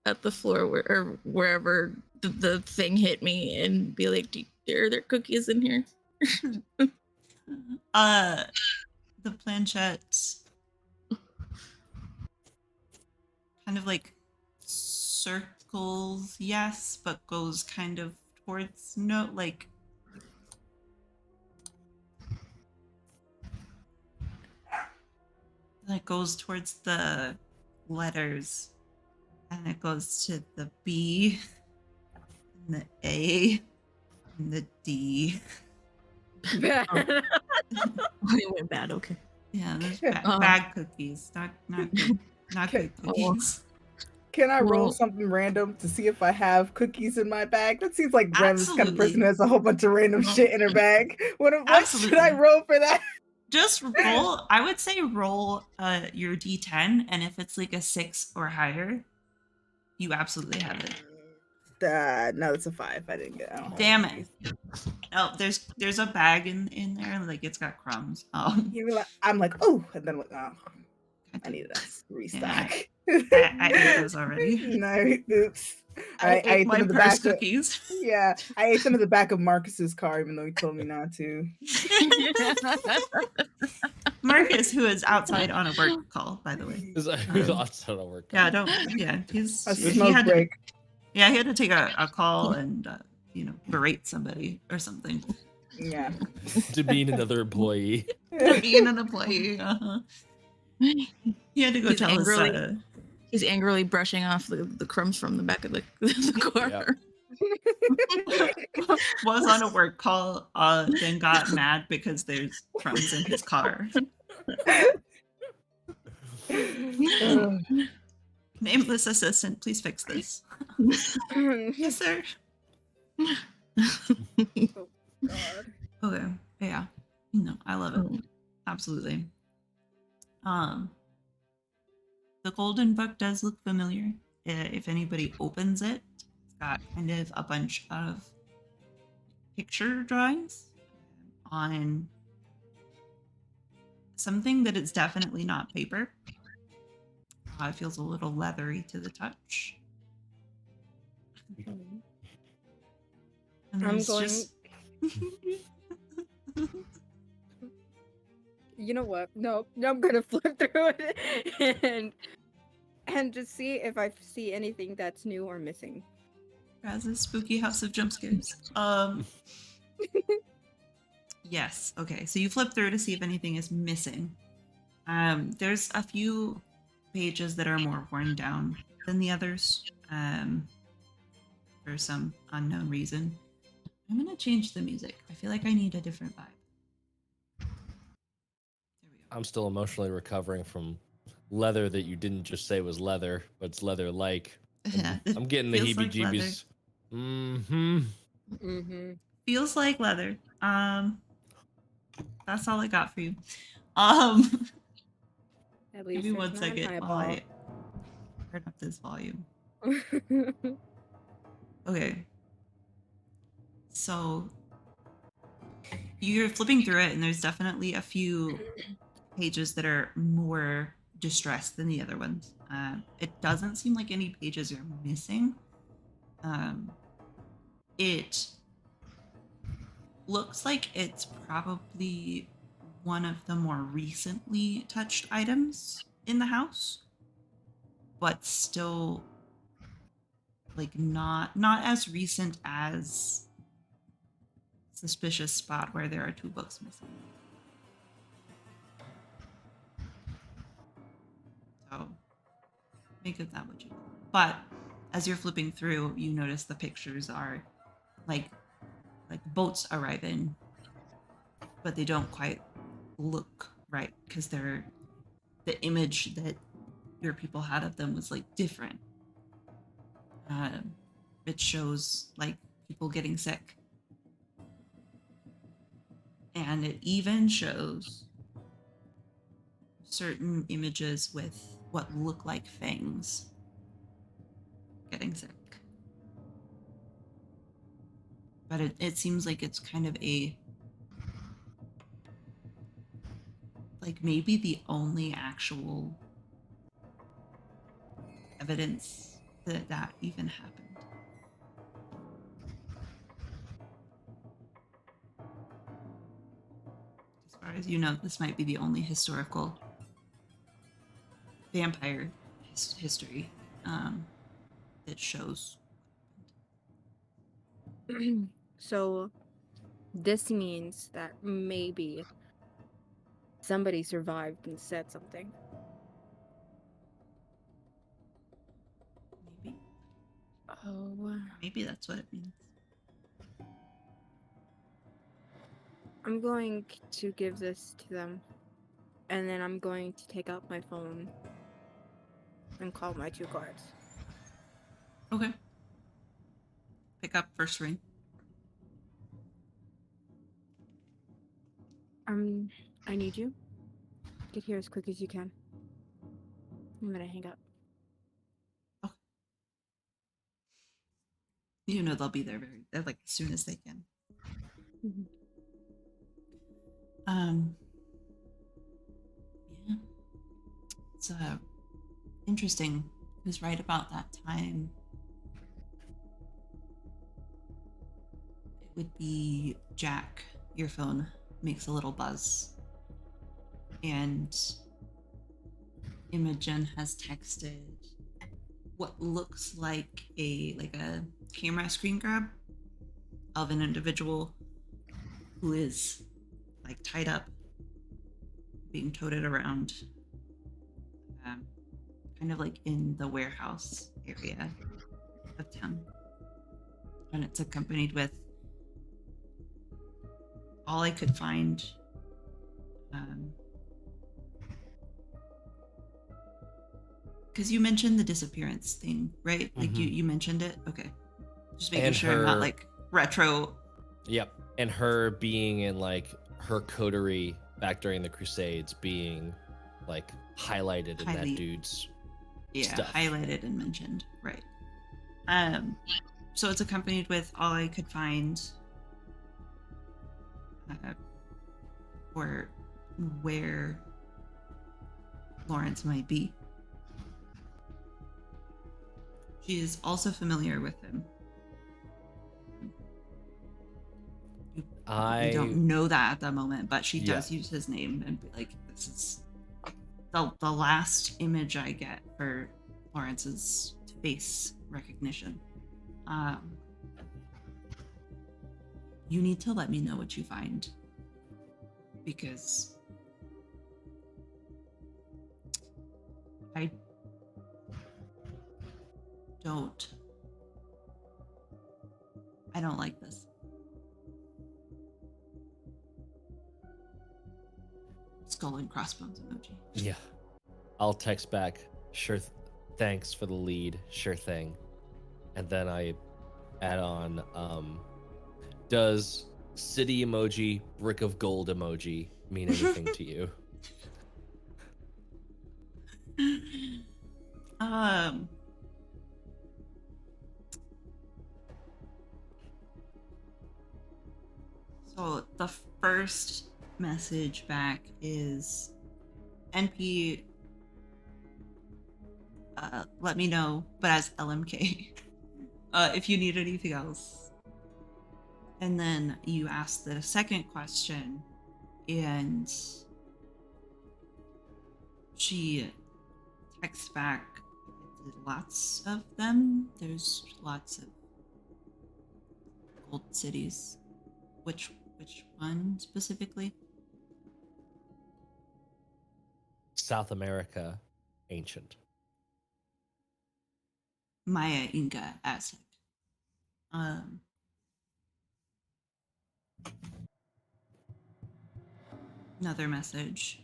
at the floor or wherever the thing hit me and be like, are there cookies in here? The planchette kind of like circles, yes, but goes kind of towards no, like it goes towards the letters, and it goes to the B and the A and the D. It went bad. Okay. Yeah, there's Uh-huh. bad cookies, not good, not good cookies. Can I roll Well- something random to see if I have cookies in my bag? That seems like Rem's kind of person Absolutely. who has a whole bunch of random shit in her bag. What should I Absolutely. roll for that? Just roll. I would say roll your D10, and if it's like a 6 or higher, you absolutely have it. No, it's a 5. I didn't get it. Damn it! No, there's a bag in there, like it's got crumbs. I'm like, oh, and then like, oh, I need a restock. I ate those already. No, oops. I ate them my in the purse back cookies. Yeah, I ate them in the back of Marcus's car, even though he told me not to. Marcus, who is outside on a work call, by the way. Who's outside of work? Yeah, he's A he smoke had break. he had to take a call and berate somebody or something. Yeah. Demean another employee. Being an employee. Uh-huh. He had to go He's tell angrily- his He's angrily brushing off the crumbs from the back of the car. was on a work call, then got mad because there's crumbs in his car. Nameless assistant, please fix this. Yes, sir. God. Okay. Yeah. No, I love it. Absolutely. The golden book does look familiar. If anybody opens it, it's got kind of a bunch of picture drawings on something that is definitely not paper. It feels a little leathery to the touch. And I'm there's going. just- You know what? No, I'm gonna flip through it and just see if I see anything that's new or missing. Raz's spooky house of jump scares. Yes. Okay. So you flip through to see if anything is missing. There's a few pages that are more worn down than the others. for some unknown reason. I'm gonna change the music. I feel like I need a different vibe. There we go. I'm still emotionally recovering from leather that you didn't just say was leather, but it's leather like. Yeah, it I'm getting the feels like leather. heebie-jeebies. Mm-hmm. Mm-hmm. Feels like leather. That's all I got for you. Um, At give least me there's 1 not second an while I turn up this volume. eyeball. Okay. So you're flipping through it, and there's definitely a few pages that are more distressed than the other ones. It doesn't seem like any pages are missing. It looks like it's probably one of the more recently touched items in the house, but still like not as recent as suspicious spot where there are 2 books missing. So make of that what you will. But as you're flipping through, you notice the pictures are like boats arriving, but they don't quite look right because they're the image that your people had of them was like different. It shows like people getting sick, and it even shows certain images with what look like fangs getting sick. But it seems like it's kind of a like maybe the only actual evidence that that even happened. As far as you know, this might be the only historical vampire history that shows. So this means that maybe somebody survived and said something. Maybe. Oh, Maybe that's what it means. I'm going to give this to them, and then I'm going to take out my phone and call my 2 guards. Okay. Pick up first ring. I need you. Get here as quick as you can. I'm gonna hang up. Okay. You know they'll be there they're like as soon as they can. Mhm. Yeah. It's interesting. It was right about that time. It would be Jack. Your phone makes a little buzz. And Imogen has texted what looks like a camera screen grab of an individual who is like tied up, being toted around, kind of like in the warehouse area of town. And it's accompanied with all I could find. Because you mentioned the disappearance thing, right? Like Mhm. you mentioned it. Okay, just making And sure I'm not her- like retro. Yep. And her being in like her coterie back during the Crusades being like highlighted in that Highly- dude's Yeah, stuff. highlighted and mentioned, right? So it's accompanied with all I could find for where Laurence might be. She is also familiar with him. You I don't know that at the moment, but she does Yeah. use his name and be like, this is the last image I get for Lawrence's face recognition. You need to let me know what you find, because I don't I don't like this. Skull and crossbones emoji. Yeah. I'll text back. Sure. Thanks for the lead. Sure thing. And then I add on, does city emoji, brick of gold emoji mean anything to you? Um. So the first message back is NP. Let me know, but as LMK, if you need anything else. And then you ask the second question, and she texts back, lots of them. There's lots of gold cities. Which one specifically? South America, ancient. Maya, Inca, Aztec. Another message.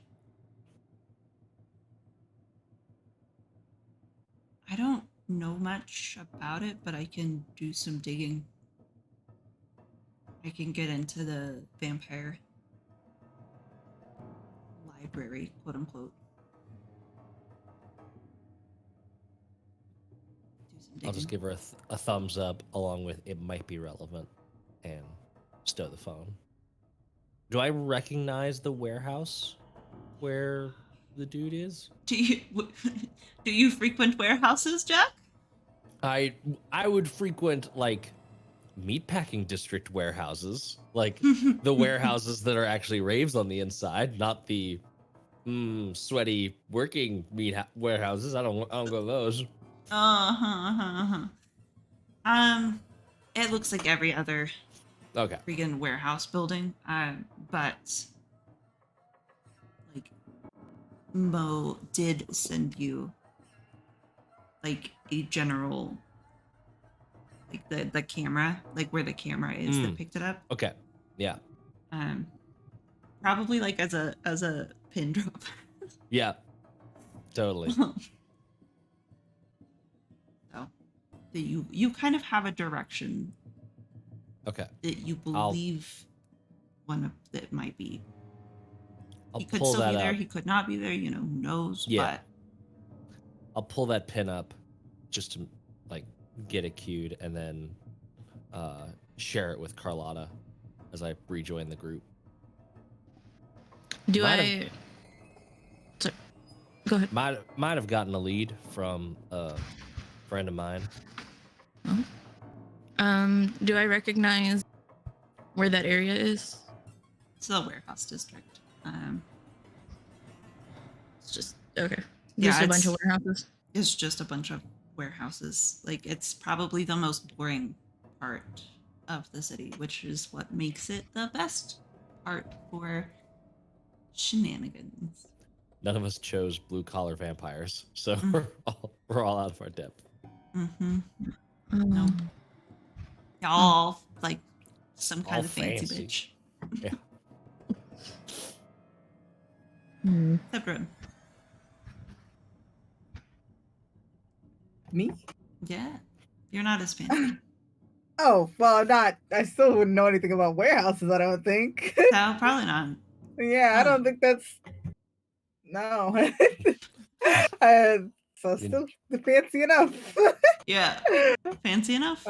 I don't know much about it, but I can do some digging. I can get into the vampire library, quote unquote. Do some digging. I'll just give her a thumbs up along with it might be relevant and stow the phone. Do I recognize the warehouse where the dude is? Do you frequent warehouses, Jack? I would frequent like meatpacking district warehouses, like the warehouses that are actually raves on the inside, not the sweaty working warehouses. I don't go to those. It looks like every other Okay. freaking warehouse building. But like Mo did send you like a general, like the camera, like where the camera is that picked it up. Okay. Yeah. Probably like as a pin drop. Yeah. Totally. So that you kind of have a direction Okay. that you believe one of that might be. I'll He could pull still that be there. up. He could not be there. You know, who knows? Yeah. I'll pull that pin up just to like get it queued and then share it with Carlotta as I rejoin the group. Do I? Sorry. Go ahead. Might have gotten a lead from a friend of mine. Oh. Do I recognize where that area is? It's the warehouse district. It's just okay. Yeah, Just a bunch of warehouses. It's just a bunch of warehouses. Like it's probably the most boring part of the city, which is what makes it the best part for shenanigans. None of us chose blue collar vampires, so we're all out of our depth. Mm-hmm. Um, No. Y'all like some kind All of fancy fancy. bitch. Yeah. Except Ren. Me? Yeah. You're not as fancy. Oh, well, not. I still wouldn't know anything about warehouses, I don't think. No, probably not. Yeah, I don't think that's. No. So still fancy enough. Yeah. Fancy enough?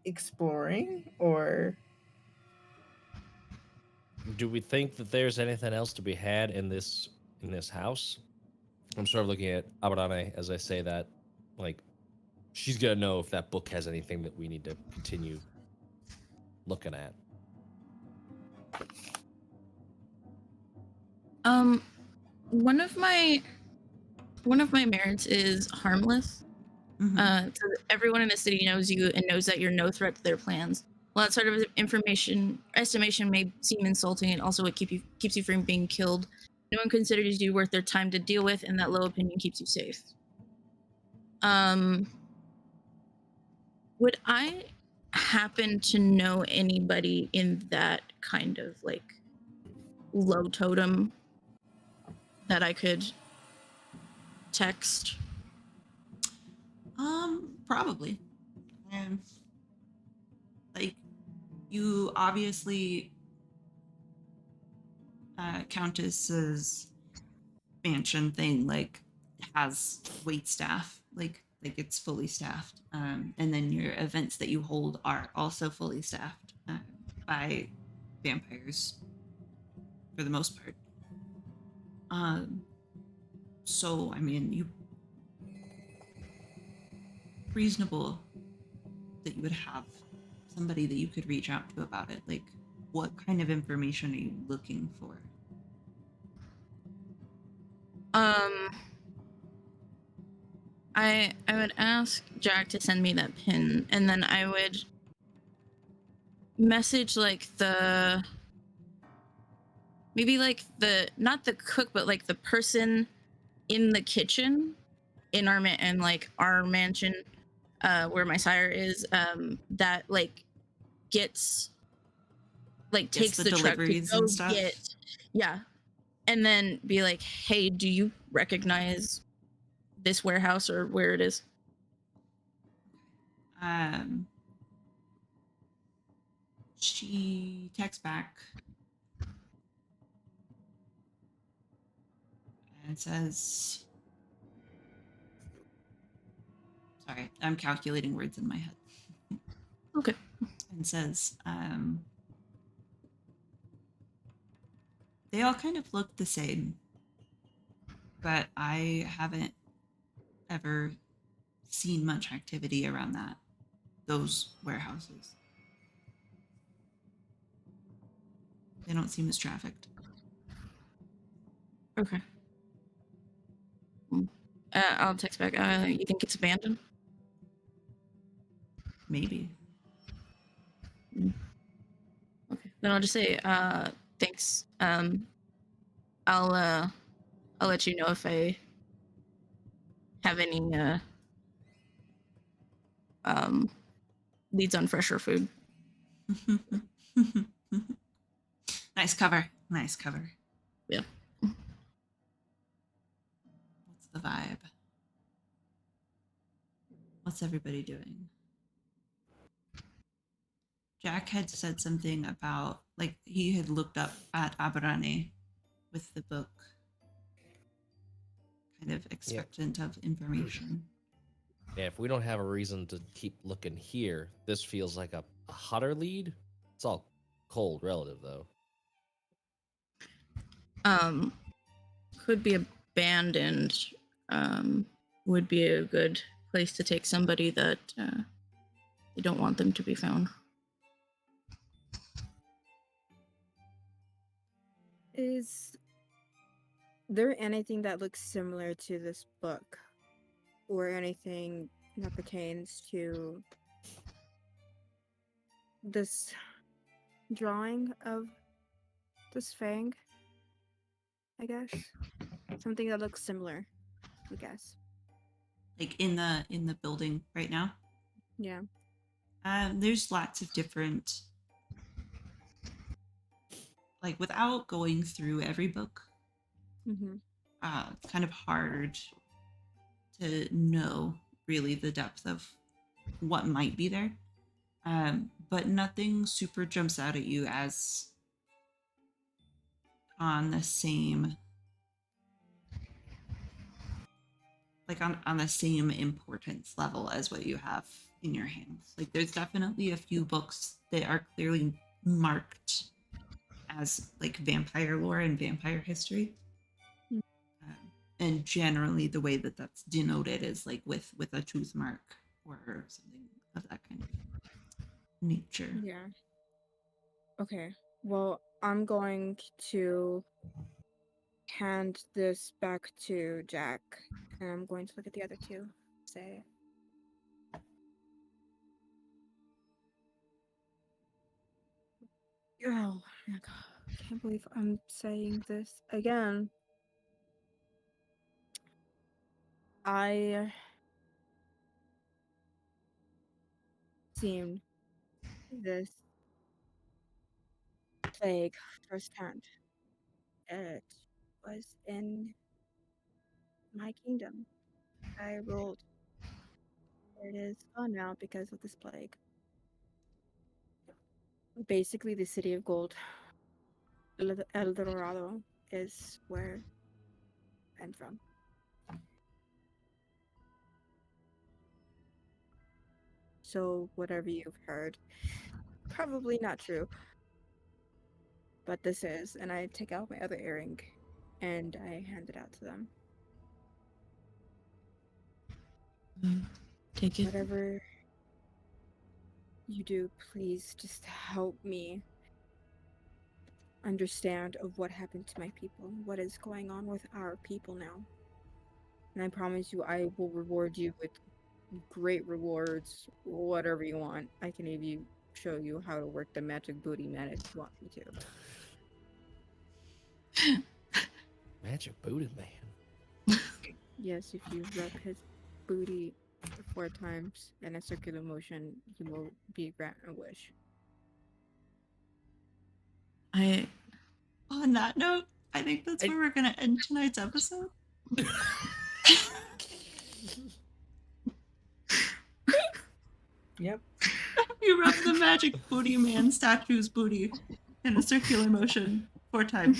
Exploring or Do we think that there's anything else to be had in this house? I'm sort of looking at Abarrane as I say that. Like, she's gonna know if that book has anything that we need to continue looking at. One of my merits is harmless. Mhm. So that everyone in the city knows you and knows that you're no threat to their plans. While that sort of estimation may seem insulting, and also it keeps you from being killed, no one considers you worth their time to deal with, and that low opinion keeps you safe. Um, would I happen to know anybody in that kind of like low totem that I could text? Probably. Like, you obviously, Countess's mansion thing, like, has wait staff, like it's fully staffed. And then your events that you hold are also fully staffed by vampires for the most part. Um, so I mean, you reasonable that you would have somebody that you could reach out to about it. Like, what kind of information are you looking for? I would ask Jack to send me that pin, and then I would message like the maybe like the not the cook, but like the person in the kitchen in our and like our mansion, where my sire is, that like gets like Gets takes the the truck to deliveries go and stuff? get, yeah, and then be like, hey, do you recognize this warehouse or where it is? Um, she texts back and says, sorry, I'm calculating words in my head. Okay. And says, they all kind of look the same, but I haven't ever seen much activity around those warehouses. They don't seem as trafficked. Okay. I'll text back. You think it's abandoned? Maybe. Okay. Then I'll just say, thanks. I'll let you know if I have any um leads on fresher food. Nice cover. Nice cover. Yeah. What's the vibe? What's everybody doing? Jack had said something about, like, he had looked up at Abarrane with the book, kind of expectant of information. Yeah, if we don't have a reason to keep looking here, this feels like a hotter lead. It's all cold relative, though. Could be abandoned. Would be a good place to take somebody that you don't want them to be found. Is there anything that looks similar to this book, or anything that pertains to this drawing of this fang? I guess something that looks similar. I guess. Like in the building right now. Yeah. There's lots of different, like, without going through every book, Mm-hmm. it's kind of hard to know really the depth of what might be there. But nothing super jumps out at you as on the same, like on the same importance level as what you have in your hands. Like, there's definitely a few books that are clearly marked as like vampire lore and vampire history. Mm. And generally the way that that's denoted is like with a tooth mark or something of that kind of nature. Yeah. Okay. Well, I'm going to hand this back to Jack, and I'm going to look at the other two. Say, oh my god, I can't believe I'm saying this again. I seen this plague firsthand. It was in my kingdom. I ruled. It is gone now because of this plague. Basically, the city of gold, El Dorado, is where I'm from. So whatever you've heard, probably not true. But this is, and I take out my other earring, and I hand it out to them. Take it. Whatever you do, please just help me understand of what happened to my people, what is going on with our people now. And I promise you, I will reward you with great rewards, whatever you want. I can even show you how to work the magic booty man if you want me to. Magic booty man. Yes, if you rub his booty 4 times in a circular motion, you will be granted a wish. On that note, I think that's where we're going to end tonight's episode. Yep. You rub the magic booty man statue's booty in a circular motion 4 times.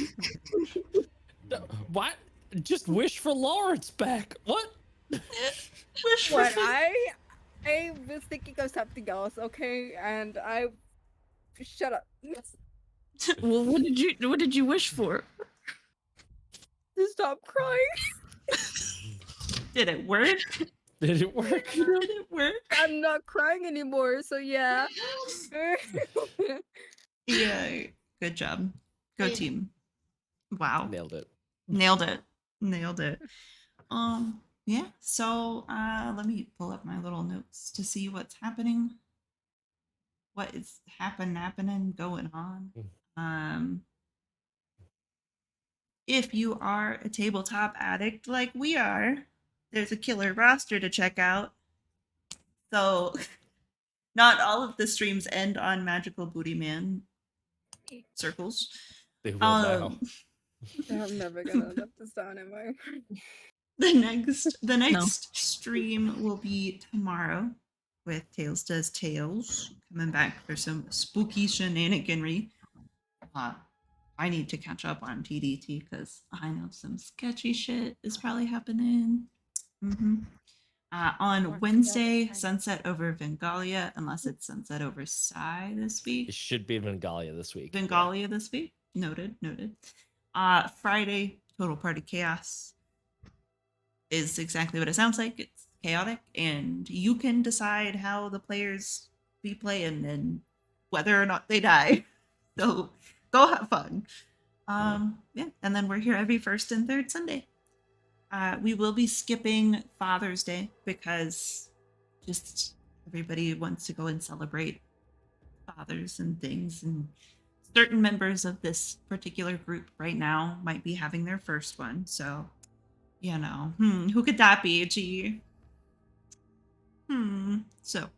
What? Just wish for Laurence back. What? Wish for What I was thinking of something else, okay? And I shut up. Well, what did you wish for? To stop crying. Did it work? Did it work? Did it work? I'm not crying anymore, so yeah. Yeah, good job. Go Yeah. team. Wow. Nailed it. Nailed it. Nailed it. Yeah, so let me pull up my little notes to see what's happening. What is happening going on. If you are a tabletop addict like we are, there's a killer roster to check out. So not all of the streams end on magical booty man circles. They will now. I'm never gonna let this down, am I? The next stream will be tomorrow with Tales Does Tales coming back for some spooky shenaniganry. I need to catch up on TDT because I know some sketchy shit is probably happening. On Wednesday, Sunset over Vengalia, unless it's Sunset over Psy this week. It should be Vengalia this week. Vengalia this week. Noted. Friday, Total Party Chaos is exactly what it sounds like. It's chaotic, and you can decide how the players be playing and whether or not they die. So go have fun. Yeah, and then we're here every first and third Sunday. We will be skipping Father's Day because just everybody wants to go and celebrate fathers and things, and certain members of this particular group right now might be having their first one. So, you know, who could that be? Gee. So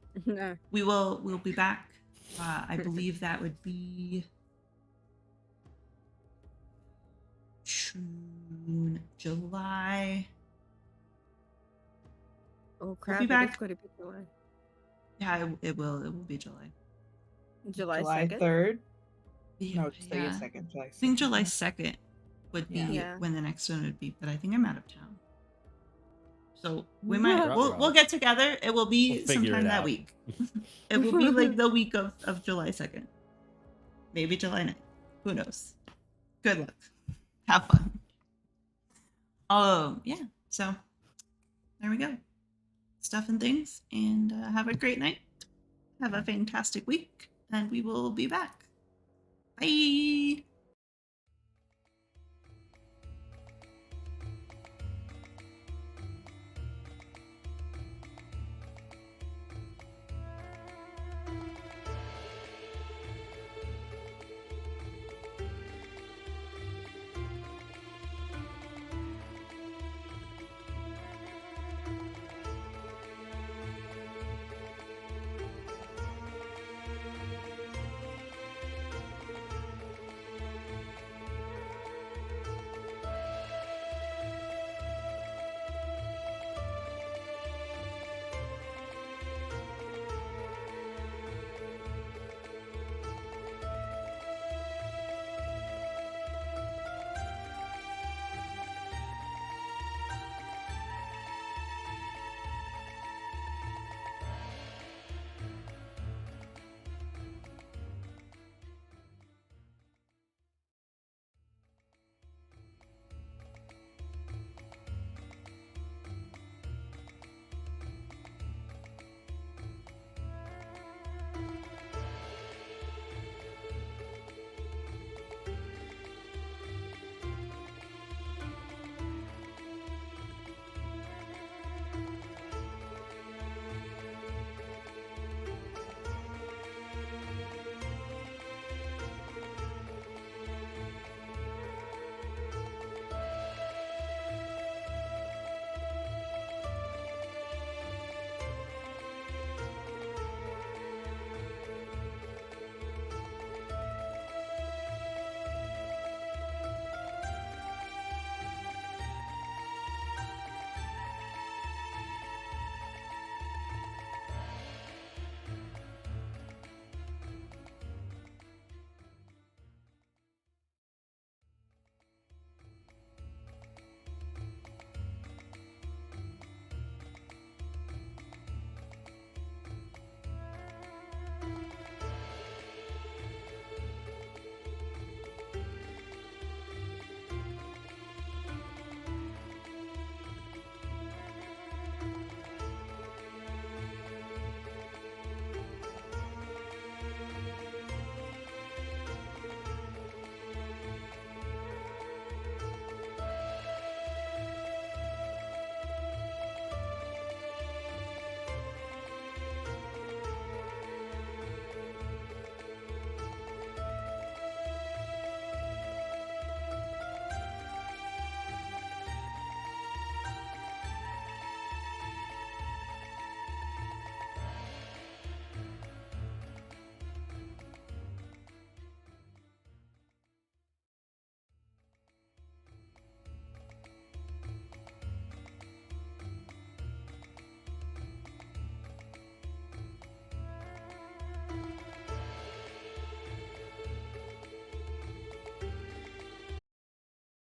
we'll be back. I believe that would be June, July. Oh crap! be back. It's going to be July. Yeah, it will be July. July July 2nd. 3rd. Yeah, No, just like yeah. a second. July I think 2nd. July 2nd would be Yeah. when the next one would be, but I think I'm out of town. So we Yeah. might we'll get together. It will be We'll figure sometime it that out. week. It will be like the week of July 2nd. Maybe July 9th. Who knows? Good luck. Have fun. Yeah. So there we go. Stuff and things, and have a great night. Have a fantastic week, and we will be back. Bye.